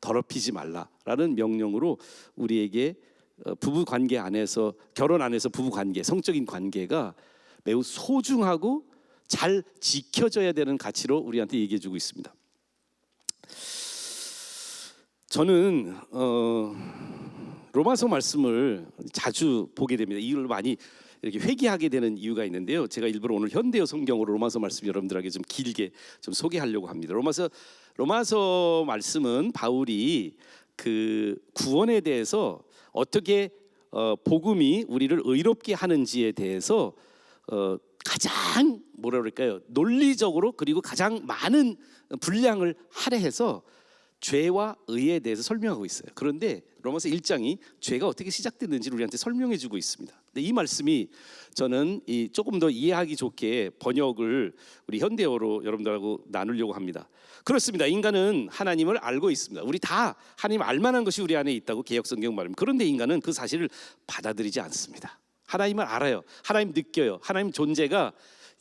더럽히지 말라라는 명령으로 우리에게 부부 관계 안에서 결혼 안에서 부부 관계, 성적인 관계가 매우 소중하고 잘 지켜져야 되는 가치로 우리한테 얘기해 주고 있습니다. 저는 로마서 말씀을 자주 보게 됩니다. 이걸 많이 이렇게 회개하게 되는 이유가 있는데요. 제가 일부러 오늘 현대어 성경으로 로마서 말씀 여러분들에게 좀 길게 좀 소개하려고 합니다. 로마서 말씀은 바울이 그 구원에 대해서 어떻게 복음이 우리를 의롭게 하는지에 대해서 가장 뭐라 그럴까요? 논리적으로 그리고 가장 많은 분량을 할애해서 죄와 의에 대해서 설명하고 있어요. 그런데 로마서 1장이 죄가 어떻게 시작됐는지를 우리한테 설명해 주고 있습니다. 근데 이 말씀이 저는 조금 더 이해하기 좋게 번역을 우리 현대어로 여러분들하고 나누려고 합니다. 그렇습니다. 인간은 하나님을 알고 있습니다. 우리 다 하나님 알만한 것이 우리 안에 있다고 개역성경 말합니다. 그런데 인간은 그 사실을 받아들이지 않습니다. 하나님을 알아요. 하나님 느껴요. 하나님 존재가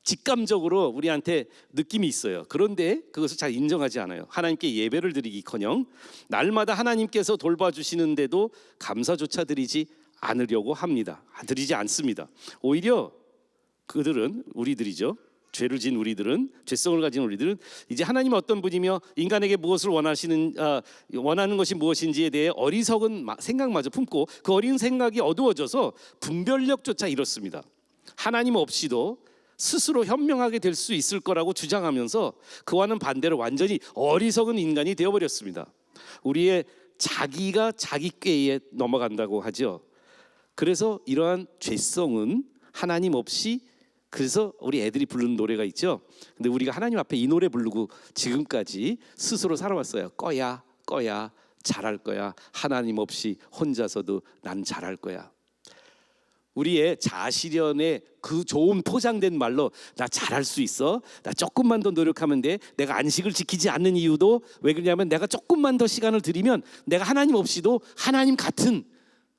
직감적으로 우리한테 느낌이 있어요. 그런데 그것을 잘 인정하지 않아요. 하나님께 예배를 드리기커녕 날마다 하나님께서 돌봐주시는데도 감사조차 드리지 않으려고 합니다. 드리지 않습니다. 오히려 그들은 우리들이죠. 죄를 지은 우리들은 죄성을 가진 우리들은 이제 하나님은 어떤 분이며 인간에게 무엇을 원하는 것이 무엇인지에 대해 어리석은 생각마저 품고 그 어린 생각이 어두워져서 분별력조차 잃었습니다. 하나님 없이도 스스로 현명하게 될 수 있을 거라고 주장하면서 그와는 반대로 완전히 어리석은 인간이 되어버렸습니다. 우리의 자기가 자기 꾀에 넘어간다고 하죠. 그래서 이러한 죄성은 하나님 없이 그래서 우리 애들이 부르는 노래가 있죠. 근데 우리가 하나님 앞에 이 노래 부르고 지금까지 스스로 살아왔어요. 꺼야 잘할 거야. 하나님 없이 혼자서도 난 잘할 거야. 우리의 자아실현의 그 좋은 포장된 말로 나 잘할 수 있어. 나 조금만 더 노력하면 돼. 내가 안식을 지키지 않는 이유도 왜 그러냐면 내가 조금만 더 시간을 들이면 내가 하나님 없이도 하나님 같은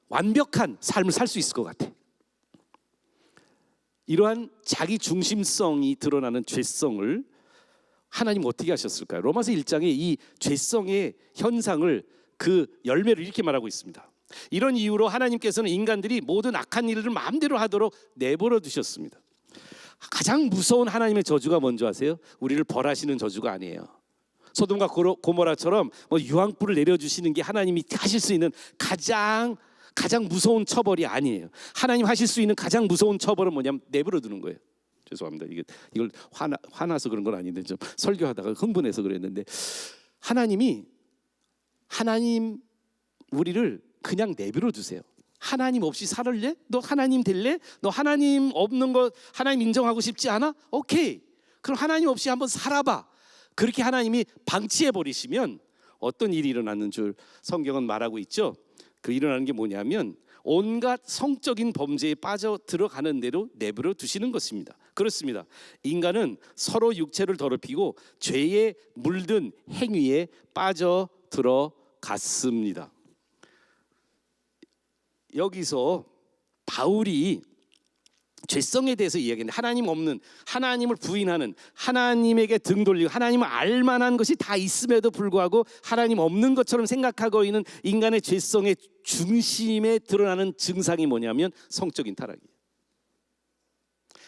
완벽한 삶을 살 수 있을 것 같아. 이러한 자기 중심성이 드러나는 죄성을 하나님 어떻게 하셨을까요? 로마서 1장에 이 죄성의 현상을 그 열매를 이렇게 말하고 있습니다. 이런 이유로 하나님께서는 인간들이 모든 악한 일을 마음대로 하도록 내버려 두셨습니다. 가장 무서운 하나님의 저주가 뭔지 아세요? 우리를 벌하시는 저주가 아니에요. 소돔과 고모라처럼 유황불을 내려주시는 게 하나님이 하실 수 있는 가장 무서운 처벌이 아니에요. 하나님 하실 수 있는 가장 무서운 처벌은 뭐냐면 내버려 두는 거예요. 죄송합니다. 이걸 화나서 그런 건 아닌데 좀 설교하다가 흥분해서 그랬는데 하나님 우리를 그냥 내버려 두세요. 하나님 없이 살을래? 너 하나님 될래? 너 하나님 없는 거 하나님 인정하고 싶지 않아? 오케이. 그럼 하나님 없이 한번 살아봐. 그렇게 하나님이 방치해 버리시면 어떤 일이 일어나는 줄 성경은 말하고 있죠. 그 일어나는 게 뭐냐면 온갖 성적인 범죄에 빠져 들어가는 대로 내버려 두시는 것입니다. 그렇습니다. 인간은 서로 육체를 더럽히고 죄에 물든 행위에 빠져 들어갔습니다. 여기서 바울이 죄성에 대해서 이야기했는데 하나님 없는, 하나님을 부인하는, 하나님에게 등 돌리고 하나님을 알만한 것이 다 있음에도 불구하고 하나님 없는 것처럼 생각하고 있는 인간의 죄성의 중심에 드러나는 증상이 뭐냐면 성적인 타락이에요.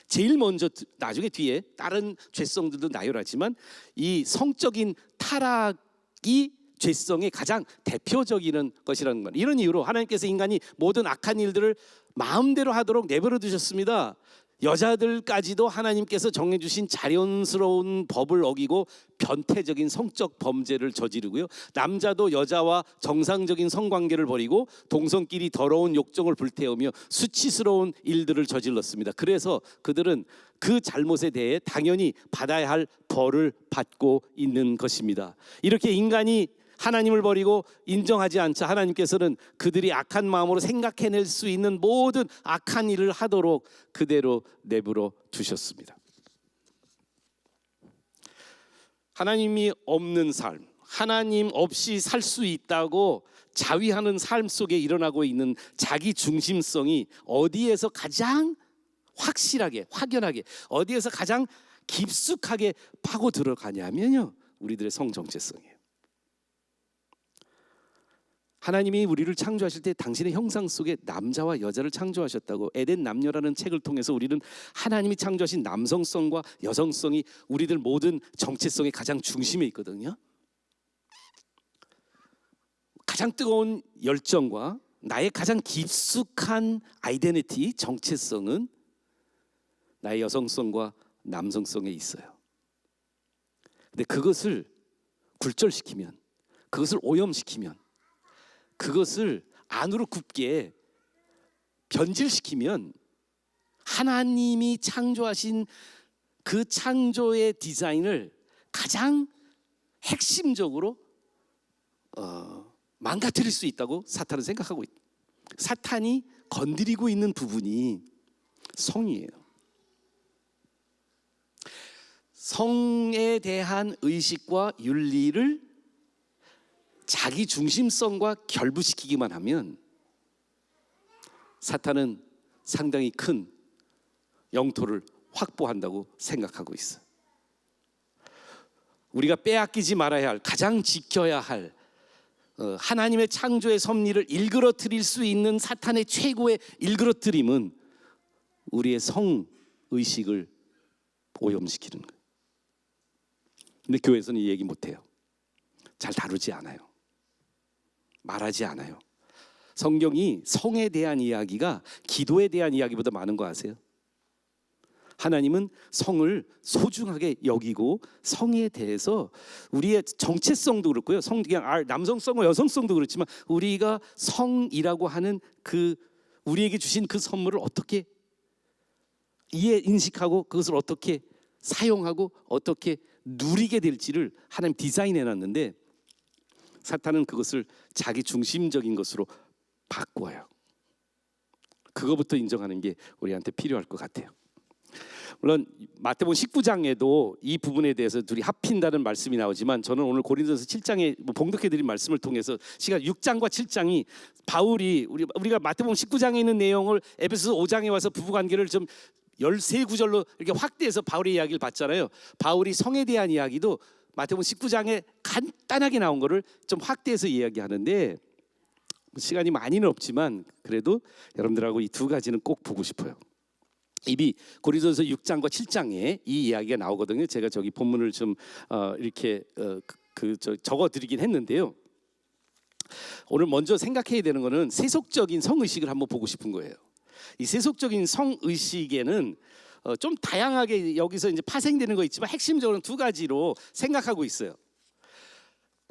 제일 먼저, 나중에 뒤에 다른 죄성들도 나열하지만 이 성적인 타락이 죄성의 가장 대표적인 것이라는 것. 이런 이유로 하나님께서 인간이 모든 악한 일들을 마음대로 하도록 내버려 두셨습니다. 여자들까지도 하나님께서 정해주신 자연스러운 법을 어기고 변태적인 성적 범죄를 저지르고요. 남자도 여자와 정상적인 성관계를 벌이고 동성끼리 더러운 욕정을 불태우며 수치스러운 일들을 저질렀습니다. 그래서 그들은 그 잘못에 대해 당연히 받아야 할 벌을 받고 있는 것입니다. 이렇게 인간이 하나님을 버리고 인정하지 않자 하나님께서는 그들이 악한 마음으로 생각해낼 수 있는 모든 악한 일을 하도록 그대로 내버려 두셨습니다. 하나님이 없는 삶, 하나님 없이 살 수 있다고 자위하는 삶 속에 일어나고 있는 자기 중심성이 어디에서 가장 확실하게, 확연하게, 어디에서 가장 깊숙하게 파고 들어가냐면요, 우리들의 성정체성이에요. 하나님이 우리를 창조하실 때 당신의 형상 속에 남자와 여자를 창조하셨다고 에덴 남녀라는 책을 통해서 우리는 하나님이 창조하신 남성성과 여성성이 우리들 모든 정체성의 가장 중심에 있거든요. 가장 뜨거운 열정과 나의 가장 깊숙한 아이덴티티, 정체성은 나의 여성성과 남성성에 있어요. 근데 그것을 굴절시키면, 그것을 오염시키면, 그것을 안으로 굽게 변질시키면 하나님이 창조하신 그 창조의 디자인을 가장 핵심적으로 망가뜨릴 수 있다고 사탄은 생각하고 있다. 사탄이 건드리고 있는 부분이 성이에요. 성에 대한 의식과 윤리를 자기 중심성과 결부시키기만 하면 사탄은 상당히 큰 영토를 확보한다고 생각하고 있어요. 우리가 빼앗기지 말아야 할, 가장 지켜야 할 하나님의 창조의 섭리를 일그러뜨릴 수 있는 사탄의 최고의 일그러뜨림은 우리의 성의식을 오염시키는 거예요. 근데 교회에서는 이 얘기 못해요. 잘 다루지 않아요. 말하지 않아요. 성경이 성에 대한 이야기가 기도에 대한 이야기보다 많은 거 아세요? 하나님은 성을 소중하게 여기고 성에 대해서 우리의 정체성도 그렇고요. 성 그냥 남성성과 여성성도 그렇지만 우리가 성이라고 하는 그 우리에게 주신 그 선물을 어떻게 인식하고 그것을 어떻게 사용하고 어떻게 누리게 될지를 하나님 디자인해 놨는데 사탄은 그것을 자기 중심적인 것으로 바꿔요. 그거부터 인정하는 게 우리한테 필요할 것 같아요. 물론 마태복음 19장에도 이 부분에 대해서 둘이 합힌다는 말씀이 나오지만 저는 오늘 고린도서 7장에 봉독해드린 말씀을 통해서 시간 6장과 7장이 바울이 우리가 마태복음 19장에 있는 내용을 에베소서 5장에 와서 부부관계를 좀 13구절로 이렇게 확대해서 바울의 이야기를 봤잖아요. 바울이 성에 대한 이야기도 마태복음 19장에 간단하게 나온 거를 좀 확대해서 이야기하는데 시간이 많이는 없지만 그래도 여러분들하고 이 두 가지는 꼭 보고 싶어요. 이미 고린도서 6장과 7장에 이 이야기가 나오거든요. 제가 저기 본문을 좀 이렇게 적어드리긴 했는데요. 오늘 먼저 생각해야 되는 거는 세속적인 성의식을 한번 보고 싶은 거예요. 이 세속적인 성의식에는 좀 다양하게 여기서 이제 파생되는 거 있지만 핵심적으로는 두 가지로 생각하고 있어요.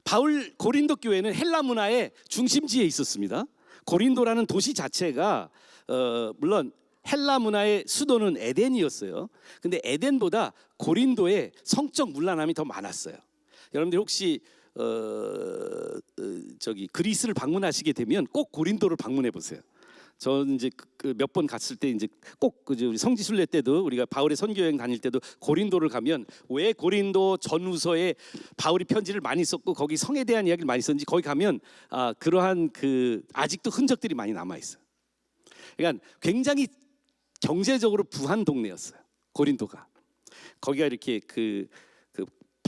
바울 고린도 교회는 헬라 문화의 중심지에 있었습니다. 고린도라는 도시 자체가 물론 헬라 문화의 수도는 에덴이었어요. 근데 에덴보다 고린도에 성적 문란함이 더 많았어요. 여러분들 혹시 저기 그리스를 방문하시게 되면 꼭 고린도를 방문해 보세요. 저는 이제 몇 번 갔을 때 이제 꼭 우리 성지순례 때도 우리가 바울의 선교 여행 다닐 때도 고린도를 가면 왜 고린도 전후서에 바울이 편지를 많이 썼고 거기 성에 대한 이야기를 많이 썼는지 거기 가면 그러한 아직도 흔적들이 많이 남아 있어요. 그러니까 굉장히 경제적으로 부한 동네였어요. 고린도가. 거기가 이렇게 그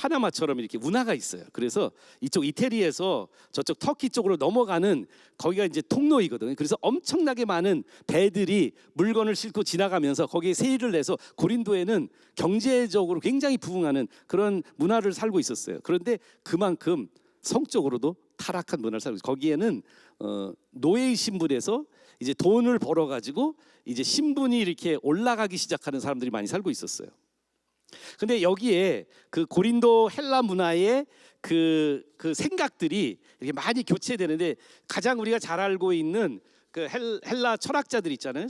파나마처럼 이렇게 운하가 있어요. 그래서 이쪽 이태리에서 저쪽 터키 쪽으로 넘어가는 거기가 이제 통로이거든요. 그래서 엄청나게 많은 배들이 물건을 싣고 지나가면서 거기에 세일을 내서 고린도에는 경제적으로 굉장히 부흥하는 그런 문화를 살고 있었어요. 그런데 그만큼 성적으로도 타락한 문화를 살고 있어요. 거기에는 노예의 신분에서 이제 돈을 벌어 가지고 이제 신분이 이렇게 올라가기 시작하는 사람들이 많이 살고 있었어요. 근데 여기에 그 고린도 헬라 문화의 그 생각들이 이렇게 많이 교체되는데 가장 우리가 잘 알고 있는 그 헬라 철학자들 있잖아요.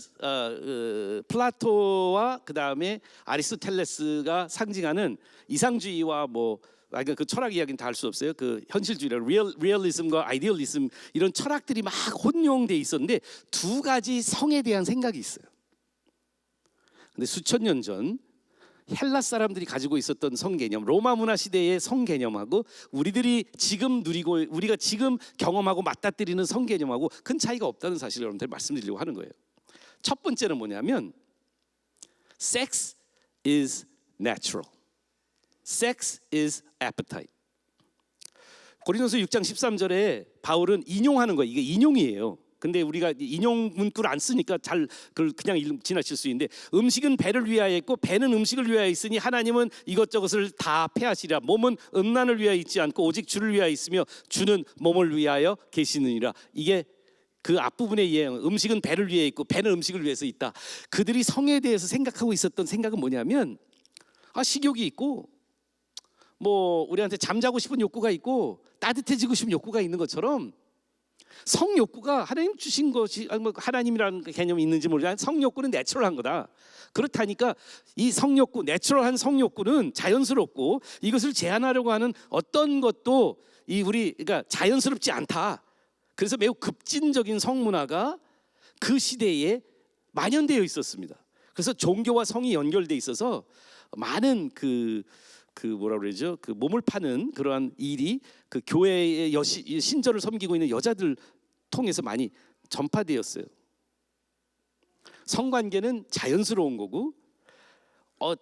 플라토와 그 다음에 아리스토텔레스가 상징하는 이상주의와 그러니까 그 철학 이야기는 다 할 수 없어요. 그 현실주의라 리얼리즘과 아이디얼리즘 이런 철학들이 막 혼용돼 있었는데 두 가지 성에 대한 생각이 있어요. 근데 수천 년 전 헬라 사람들이 가지고 있었던 성 개념, 로마 문화 시대의 성 개념하고 우리들이 지금 누리고 우리가 지금 경험하고 맞닥뜨리는 성 개념하고 큰 차이가 없다는 사실을 여러분들 말씀드리려고 하는 거예요. 첫 번째는 뭐냐면 sex is natural. Sex is appetite. 고린도서 6장 13절에 바울은 인용하는 거예요. 이게 인용이에요. 근데 우리가 인용 문구를 안 쓰니까 잘 그걸 그냥 지나칠 수 있는데 음식은 배를 위하여 있고 배는 음식을 위하여 있으니 하나님은 이것저것을 다 패하시리라. 몸은 음란을 위하여 있지 않고 오직 주를 위하여 있으며 주는 몸을 위하여 계시느니라. 이게 그 앞부분의 예언. 음식은 배를 위해 있고 배는 음식을 위해서 있다. 그들이 성에 대해서 생각하고 있었던 생각은 뭐냐면 식욕이 있고 우리한테 잠자고 싶은 욕구가 있고 따뜻해지고 싶은 욕구가 있는 것처럼 성욕구가 하나님 주신 것이 하나님이라는 개념이 있는지 모르지만 성욕구는 내추럴한 거다. 그렇다니까 이 성욕구, 내추럴한 성욕구는 자연스럽고 이것을 제한하려고 하는 어떤 것도 그러니까 자연스럽지 않다. 그래서 매우 급진적인 성문화가 그 시대에 만연되어 있었습니다. 그래서 종교와 성이 연결돼 있어서 많은 뭐라 그러죠? 그 몸을 파는 그러한 일이 그 교회의 신절을 섬기고 있는 여자들 통해서 많이 전파되었어요. 성관계는 자연스러운 거고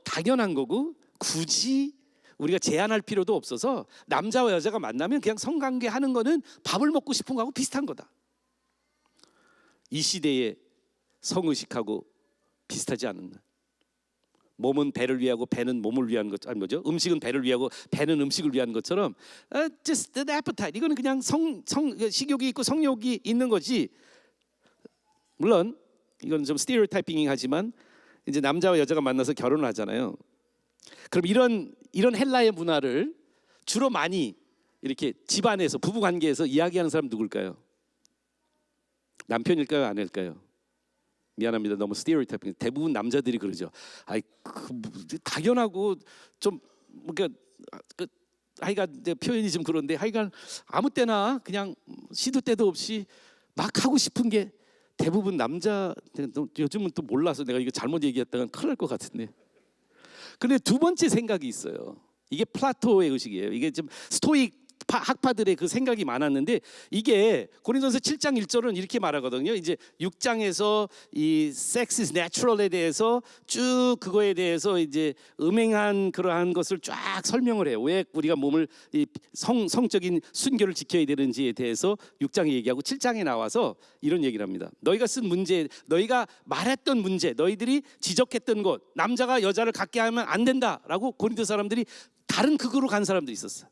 당연한 거고 굳이 우리가 제한할 필요도 없어서 남자와 여자가 만나면 그냥 성관계 하는 거는 밥을 먹고 싶은 거하고 비슷한 거다. 이 시대의 성의식하고 비슷하지 않았나? 몸은 배를 위하고 배는 몸을 위한 것 아니 뭐죠? 음식은 배를 위하고 배는 음식을 위한 것처럼 just an appetite. 이거는 그냥 식욕이 있고 성욕이 있는 거지. 물론 이건 좀 스테레오타이핑 하지만 이제 남자와 여자가 만나서 결혼을 하잖아요. 그럼 이런 헬라의 문화를 주로 많이 이렇게 집안에서 부부 관계에서 이야기하는 사람 누굴까요? 남편일까요, 아내일까요? 미안합니다. 너무 스테레오타이핑. 대부분 남자들이 그러죠. 당연하고 좀 그러니까 하여간 표현이 좀 그런데 하여간 아무 때나 그냥 시도 때도 없이 막 하고 싶은 게 대부분 남자. 요즘은 또 몰라서 내가 이거 잘못 얘기했다간 큰일 날 것 같은데. 근데 두 번째 생각이 있어요. 이게 플라토의 의식이에요. 이게 좀 스토익 학파들의 그 생각이 많았는데, 이게 고린도전서 7장 1절은 이렇게 말하거든요. 이제 6장에서 이 sex is natural에 대해서 쭉 그거에 대해서 이제 음행한 그러한 것을 쫙 설명을 해요. 왜 우리가 몸을 이 성적인 순결을 지켜야 되는지에 대해서 6장에 얘기하고 7장에 나와서 이런 얘기를 합니다. 너희가 쓴 문제, 너희가 말했던 문제, 너희들이 지적했던 것, 남자가 여자를 갖게 하면 안 된다라고 고린도 사람들이 다른 극으로 간 사람들이 있었어요.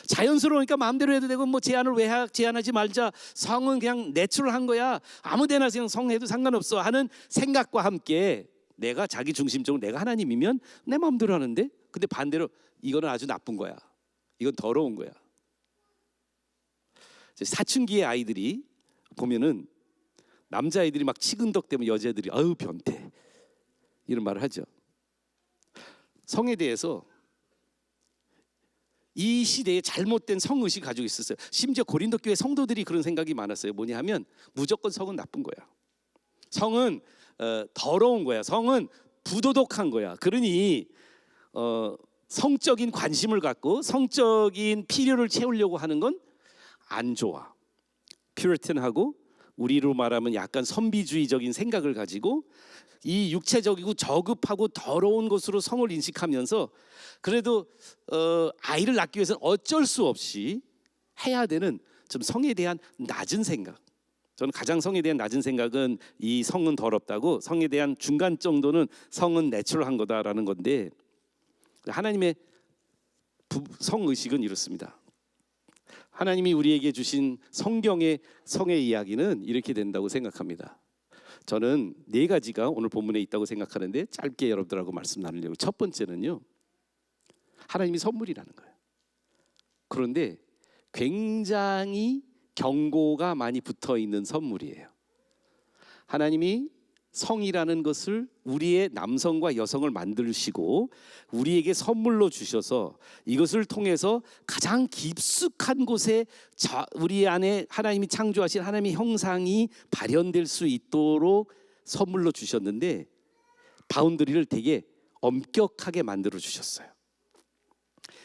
자연스러우니까 마음대로 해도 되고, 뭐 제한을 왜 제한하지 말자, 성은 그냥 내추럴한 거야, 아무데나 그냥 성해도 상관없어 하는 생각과 함께 내가 자기 중심적으로 내가 하나님이면 내 마음대로 하는데, 근데 반대로 이거는 아주 나쁜 거야, 이건 더러운 거야. 사춘기의 아이들이 보면은 남자아이들이 막 치근덕대면 여자애들이 아유 변태 이런 말을 하죠. 성에 대해서 이 시대에 잘못된 성의식을 가지고 있었어요. 심지어 고린도 교회 성도들이 그런 생각이 많았어요. 뭐냐 하면 무조건 성은 나쁜 거야, 성은 더러운 거야, 성은 부도덕한 거야. 그러니 성적인 관심을 갖고 성적인 필요를 채우려고 하는 건 안 좋아. 퓨리탄하고 우리로 말하면 약간 선비주의적인 생각을 가지고 이 육체적이고 저급하고 더러운 것으로 성을 인식하면서 그래도 아이를 낳기 위해서는 어쩔 수 없이 해야 되는 좀 성에 대한 낮은 생각. 저는 가장 성에 대한 낮은 생각은 이 성은 더럽다고, 성에 대한 중간 정도는 성은 내추럴한 거다라는 건데, 하나님의 성의식은 이렇습니다. 하나님이 우리에게 주신 성경의 성의 이야기는 이렇게 된다고 생각합니다. 저는 네 가지가 오늘 본문에 있다고 생각하는데 짧게 여러분들하고 말씀 나누려고. 첫 번째는요, 하나님이 선물이라는 거예요. 그런데 굉장히 경고가 많이 붙어 있는 선물이에요. 하나님이 성이라는 것을 우리의 남성과 여성을 만드시고 우리에게 선물로 주셔서 이것을 통해서 가장 깊숙한 곳에 우리 안에 하나님이 창조하신 하나님의 형상이 발현될 수 있도록 선물로 주셨는데, 바운더리를 되게 엄격하게 만들어 주셨어요.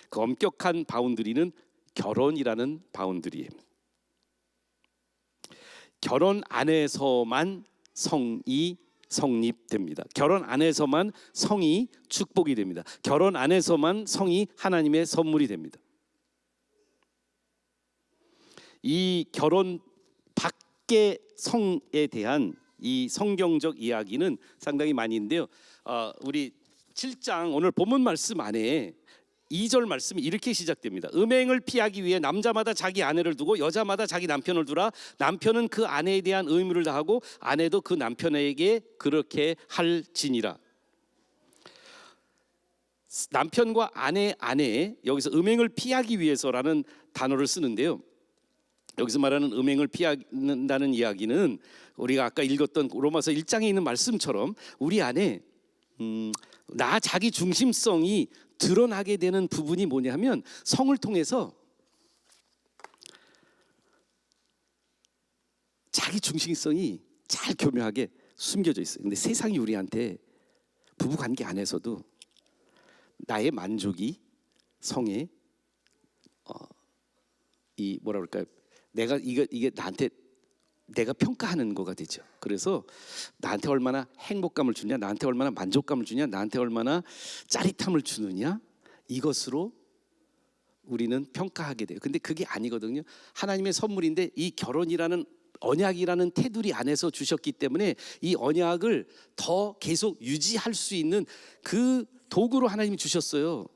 그 엄격한 바운더리는 결혼이라는 바운더리예요. 결혼 안에서만 성이 성립됩니다. 결혼 안에서만 성이 축복이 됩니다. 결혼 안에서만 성이 하나님의 선물이 됩니다. 이 결혼 밖의 성에 대한 이 성경적 이야기는 상당히 많이 있는데요. 우리 7장 오늘 본문 말씀 안에 2절 말씀이 이렇게 시작됩니다. 음행을 피하기 위해 남자마다 자기 아내를 두고 여자마다 자기 남편을 두라. 남편은 그 아내에 대한 의무를 다하고 아내도 그 남편에게 그렇게 할지니라. 남편과 아내 여기서 음행을 피하기 위해서라는 단어를 쓰는데요. 여기서 말하는 음행을 피한다는 이야기는 우리가 아까 읽었던 로마서 1장에 있는 말씀처럼 우리 안에 나 자기 중심성이 드러나게 되는 부분이 뭐냐 하면 성을 통해서 자기 중심성이 잘 교묘하게 숨겨져 있어요. 근데 세상이 우리한테 부부관계 안에서도 나의 만족이 성에 이 뭐라 그럴까요? 내가 이게 나한테 내가 평가하는 거가 되죠. 그래서 나한테 얼마나 행복감을 주냐, 나한테 얼마나 만족감을 주냐, 나한테 얼마나 짜릿함을 주느냐, 이것으로 우리는 평가하게 돼요. 근데 그게 아니거든요. 하나님의 선물인데 이 결혼이라는 언약이라는 테두리 안에서 주셨기 때문에 이 언약을 더 계속 유지할 수 있는 그 도구로 하나님이 주셨어요.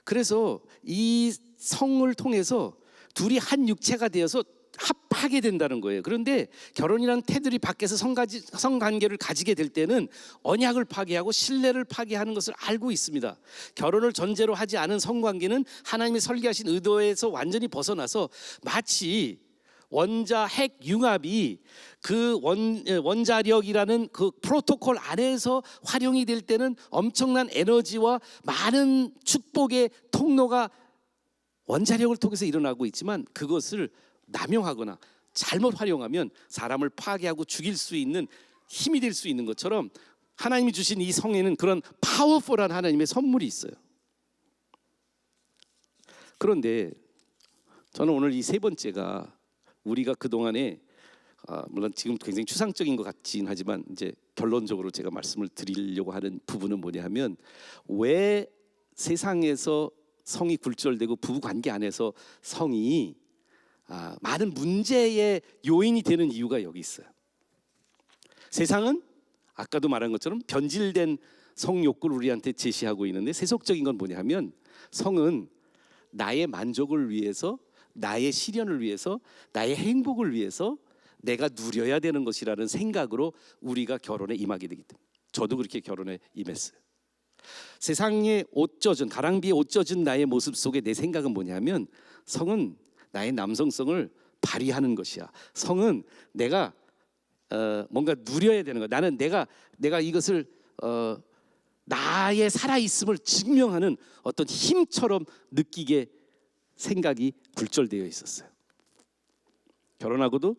그래서 이 성을 통해서 둘이 한 육체가 되어서 합하게 된다는 거예요. 그런데 결혼이라는 테두리 밖에서 성관계를 가지게 될 때는 언약을 파괴하고 신뢰를 파괴하는 것을 알고 있습니다. 결혼을 전제로 하지 않은 성관계는 하나님이 설계하신 의도에서 완전히 벗어나서 마치 원자 핵 융합이 그 원자력이라는 그 프로토콜 안에서 활용이 될 때는 엄청난 에너지와 많은 축복의 통로가 원자력을 통해서 일어나고 있지만, 그것을 남용하거나 잘못 활용하면 사람을 파괴하고 죽일 수 있는 힘이 될 수 있는 것처럼 하나님이 주신 이 성에는 그런 파워풀한 하나님의 선물이 있어요. 그런데 저는 오늘 이 세 번째가 우리가 그동안에 물론 지금 굉장히 추상적인 것 같긴 하지만 이제 결론적으로 제가 말씀을 드리려고 하는 부분은 뭐냐 하면 왜 세상에서 성이 굴절되고 부부관계 안에서 성이 많은 문제의 요인이 되는 이유가 여기 있어요. 세상은 아까도 말한 것처럼 변질된 성욕구를 우리한테 제시하고 있는데 세속적인 건 뭐냐 하면 성은 나의 만족을 위해서, 나의 실현을 위해서, 나의 행복을 위해서 내가 누려야 되는 것이라는 생각으로 우리가 결혼에 임하게 되기 때문에 저도 그렇게 결혼에 임했어요. 세상에 옷 젖은 가랑비에 옷 젖은 나의 모습 속에 내 생각은 뭐냐면 성은 나의 남성성을 발휘하는 것이야. 성은 내가 뭔가 누려야 되는 거야. 나는 내가 이것을 나의 살아있음을 증명하는 어떤 힘처럼 느끼게 생각이 굴절되어 있었어요. 결혼하고도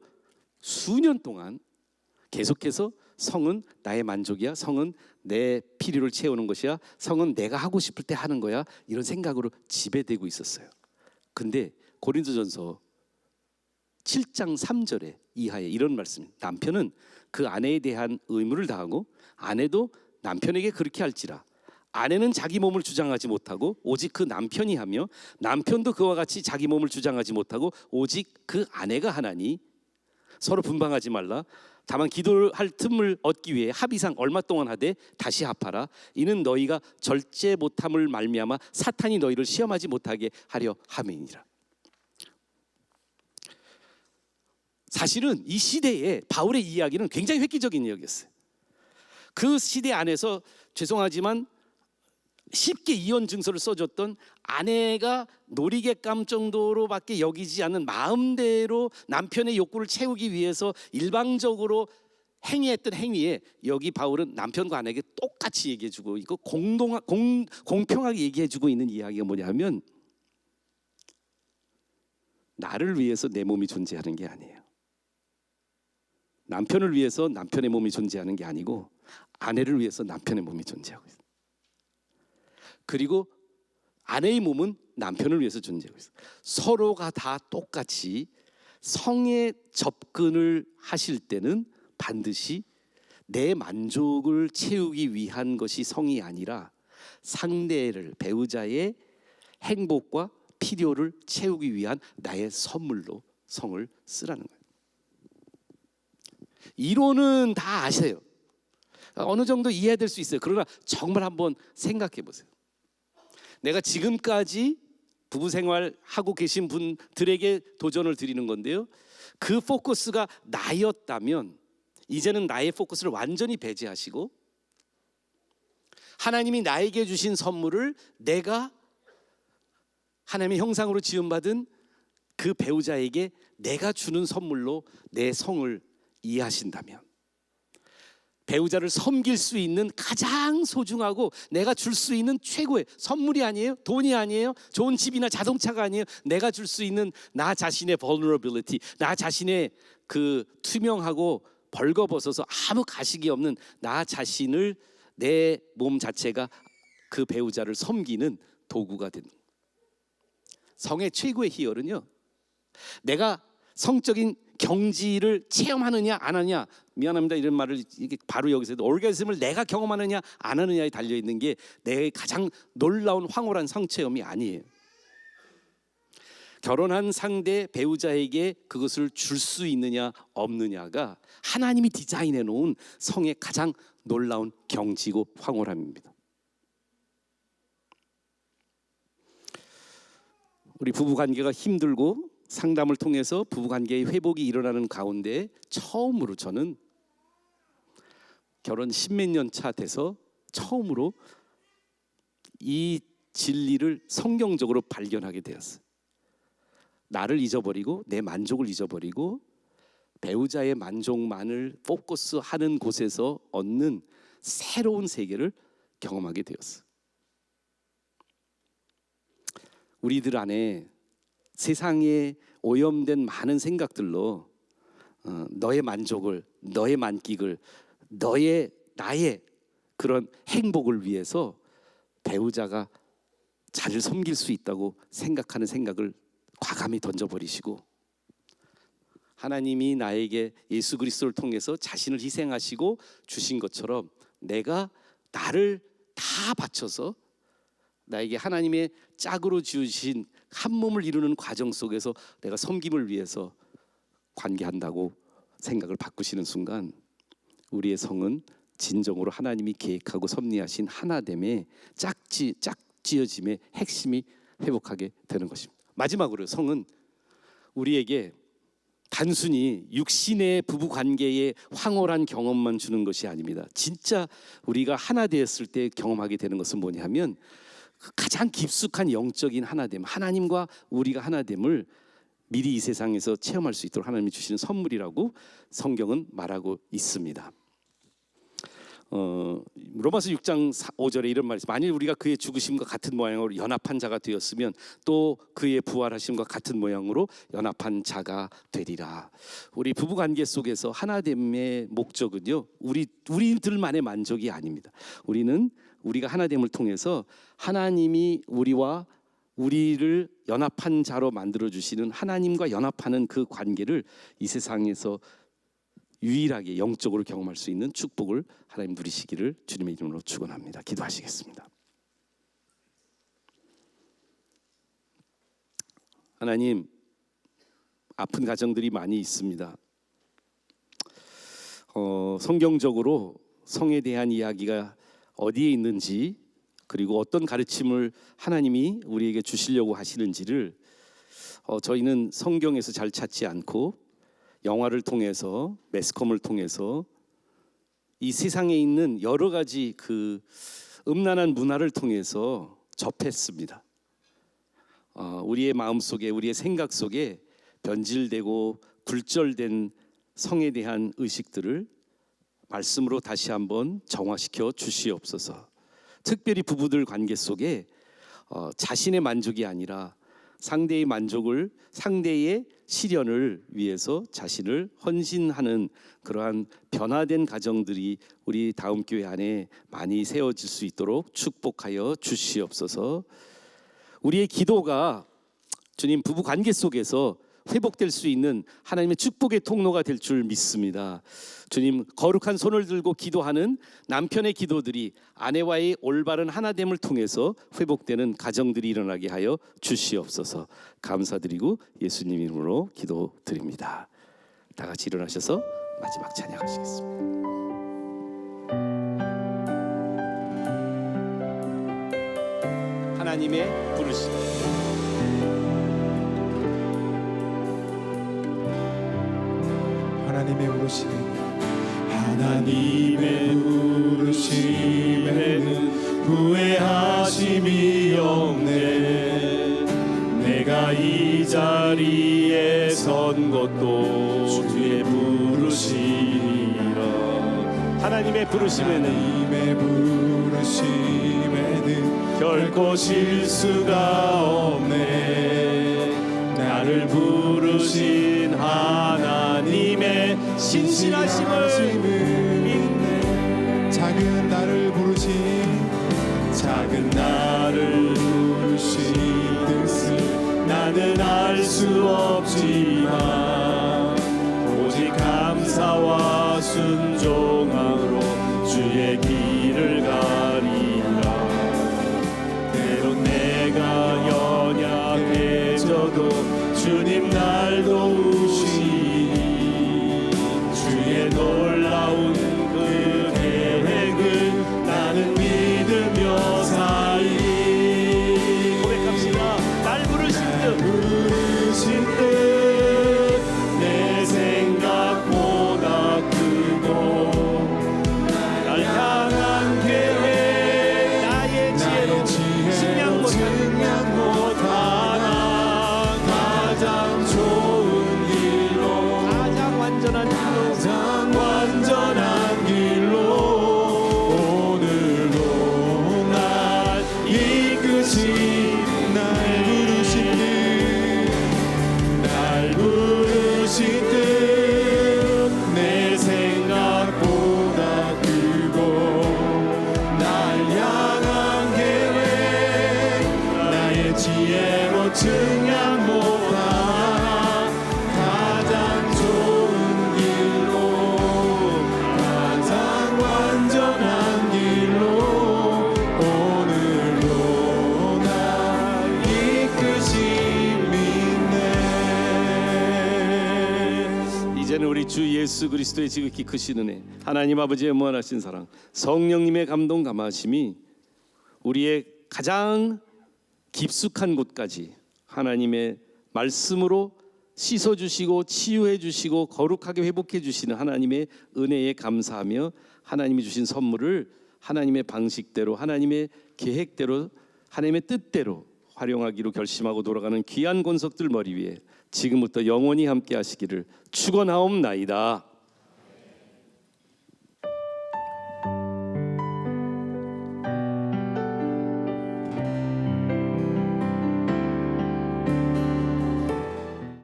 수년 동안 계속해서 성은 나의 만족이야. 성은 내 필요를 채우는 것이야. 성은 내가 하고 싶을 때 하는 거야. 이런 생각으로 지배되고 있었어요. 근데 고린도전서 7장 3절에 이하에 이런 말씀. 남편은 그 아내에 대한 의무를 다하고 아내도 남편에게 그렇게 할지라. 아내는 자기 몸을 주장하지 못하고 오직 그 남편이 하며 남편도 그와 같이 자기 몸을 주장하지 못하고 오직 그 아내가 하나니 서로 분방하지 말라. 다만 기도할 틈을 얻기 위해 합의상 얼마 동안 하되 다시 합하라. 이는 너희가 절제 못함을 말미암아 사탄이 너희를 시험하지 못하게 하려 함이니라. 사실은 이 시대에 바울의 이야기는 굉장히 획기적인 이야기였어요. 그 시대 안에서 죄송하지만 쉽게 이혼 증서를 써줬던 아내가 놀이개감 정도로밖에 여기지 않는 마음대로 남편의 욕구를 채우기 위해서 일방적으로 행위했던 행위에 여기 바울은 남편과 아내에게 똑같이 얘기해주고 이거 공평하게 얘기해주고 있는 이야기가 뭐냐면 나를 위해서 내 몸이 존재하는 게 아니에요. 남편을 위해서 남편의 몸이 존재하는 게 아니고 아내를 위해서 남편의 몸이 존재하고 있어요. 그리고 아내의 몸은 남편을 위해서 존재하고 있어요. 서로가 다 똑같이 성에 접근을 하실 때는 반드시 내 만족을 채우기 위한 것이 성이 아니라 상대를 배우자의 행복과 필요를 채우기 위한 나의 선물로 성을 쓰라는 거예요. 이론은 다 아세요. 어느 정도 이해될 수 있어요. 그러나 정말 한번 생각해 보세요. 내가 지금까지 부부 생활하고 계신 분들에게 도전을 드리는 건데요. 그 포커스가 나였다면 이제는 나의 포커스를 완전히 배제하시고 하나님이 나에게 주신 선물을 내가 하나님의 형상으로 지음받은 그 배우자에게 내가 주는 선물로 내 성을 이해하신다면 배우자를 섬길 수 있는 가장 소중하고 내가 줄 수 있는 최고의 선물이 아니에요. 돈이 아니에요. 좋은 집이나 자동차가 아니에요. 내가 줄 수 있는 나 자신의 vulnerability, 나 자신의 그 투명하고 벌거벗어서 아무 가식이 없는 나 자신을 내 몸 자체가 그 배우자를 섬기는 도구가 되는 성의 최고의 희열은요. 내가 성적인 경지를 체험하느냐 안 하느냐 미안합니다 이런 말을 이게 바로 여기서 해도 오르가즘을 내가 경험하느냐 안 하느냐에 달려 있는 게 내 가장 놀라운 황홀한 성체험이 아니에요. 결혼한 상대 배우자에게 그것을 줄 수 있느냐 없느냐가 하나님이 디자인해 놓은 성의 가장 놀라운 경지고 황홀함입니다. 우리 부부관계가 힘들고 상담을 통해서 부부관계의 회복이 일어나는 가운데 처음으로 저는 결혼 10몇 년 차 돼서 처음으로 이 진리를 성경적으로 발견하게 되었어요. 나를 잊어버리고 내 만족을 잊어버리고 배우자의 만족만을 포커스하는 곳에서 얻는 새로운 세계를 경험하게 되었어요. 우리들 안에 세상에 오염된 많은 생각들로 너의 만족을, 너의 만끽을, 나의 그런 행복을 위해서 배우자가 자를 섬길 수 있다고 생각하는 생각을 과감히 던져버리시고, 하나님이 나에게 예수 그리스도를 통해서 자신을 희생하시고 주신 것처럼 내가 나를 다 바쳐서 나에게 하나님의 짝으로 지으신 한 몸을 이루는 과정 속에서 내가 섬김을 위해서 관계한다고 생각을 바꾸시는 순간 우리의 성은 진정으로 하나님이 계획하고 섭리하신 하나됨의 짝지어짐의 핵심이 회복하게 되는 것입니다. 마지막으로 성은 우리에게 단순히 육신의 부부 관계의 황홀한 경험만 주는 것이 아닙니다. 진짜 우리가 하나 되었을 때 경험하게 되는 것은 뭐냐면 가장 깊숙한 영적인 하나됨, 하나님과 우리가 하나됨을 미리 이 세상에서 체험할 수 있도록 하나님이 주시는 선물이라고 성경은 말하고 있습니다. 로마서 6장 5절에 이런 말이 있어요. 만일 우리가 그의 죽으심과 같은 모양으로 연합한 자가 되었으면 또 그의 부활하심과 같은 모양으로 연합한 자가 되리라. 우리 부부관계 속에서 하나됨의 목적은요, 우리들만의 만족이 아닙니다. 우리가 하나됨을 통해서 하나님이 우리를 연합한 자로 만들어 주시는 하나님과 연합하는 그 관계를 이 세상에서 유일하게 영적으로 경험할 수 있는 축복을 하나님 누리시기를 주님의 이름으로 축원합니다. 기도하시겠습니다. 하나님, 아픈 가정들이 많이 있습니다. 성경적으로 성에 대한 이야기가 어디에 있는지, 그리고 어떤 가르침을 하나님이 우리에게 주시려고 하시는지를 저희는 성경에서 잘 찾지 않고 영화를 통해서, 매스컴을 통해서, 이 세상에 있는 여러 가지 그 음란한 문화를 통해서 접했습니다. 우리의 마음 속에, 우리의 생각 속에 변질되고 굴절된 성에 대한 의식들을 말씀으로 다시 한번 정화시켜 주시옵소서. 특별히 부부들 관계 속에 자신의 만족이 아니라 상대의 만족을, 상대의 실현을 위해서 자신을 헌신하는 그러한 변화된 가정들이 우리 다음 교회 안에 많이 세워질 수 있도록 축복하여 주시옵소서. 우리의 기도가 주님 부부 관계 속에서 회복될 수 있는 하나님의 축복의 통로가 될 줄 믿습니다. 주님, 거룩한 손을 들고 기도하는 남편의 기도들이 아내와의 올바른 하나됨을 통해서 회복되는 가정들이 일어나게 하여 주시옵소서. 감사드리고 예수님 이름으로 기도드립니다. 다 같이 일어나셔서 마지막 찬양하시겠습니다. 하나님의 부르심. 하나님의 부르심, 하나님의 부르심에는 후회하심이 없네. 내가 이 자리에 선 것도 주의 부르심이라. 하나님의 부르심에는 결코 실수가 없네. 나를 부르신 하나님의 신실하심을 믿네. 작은 나를 부르신 뜻을 나는 알 수 없지만 오직 감사와 순종함으로 주의 길을 가리라. 때론 내가 연약해져도 주님 날 도우시니 주의 놀라운 그 계획을 나는 믿으며 살리. 고백합시다. 날 부르신 뜻 내 생각보다 크고 날 향한 계획 나의 지혜로 증량 못하나 가장 좋은 길로 가장 완전한 길로 오늘도 날 이끄신 날 부르신 이제는 우리 주 예수 그리스도의 지극히 크신 은혜, 하나님 아버지의 무한하신 사랑, 성령님의 감동 감화심이 우리의 가장 깊숙한 곳까지 하나님의 말씀으로 씻어주시고 치유해주시고 거룩하게 회복해주시는 하나님의 은혜에 감사하며 하나님이 주신 선물을 하나님의 방식대로, 하나님의 계획대로, 하나님의 뜻대로 활용하기로 결심하고 돌아가는 귀한 권속들 머리 위에 지금부터 영원히 함께 하시기를 축원하옵나이다.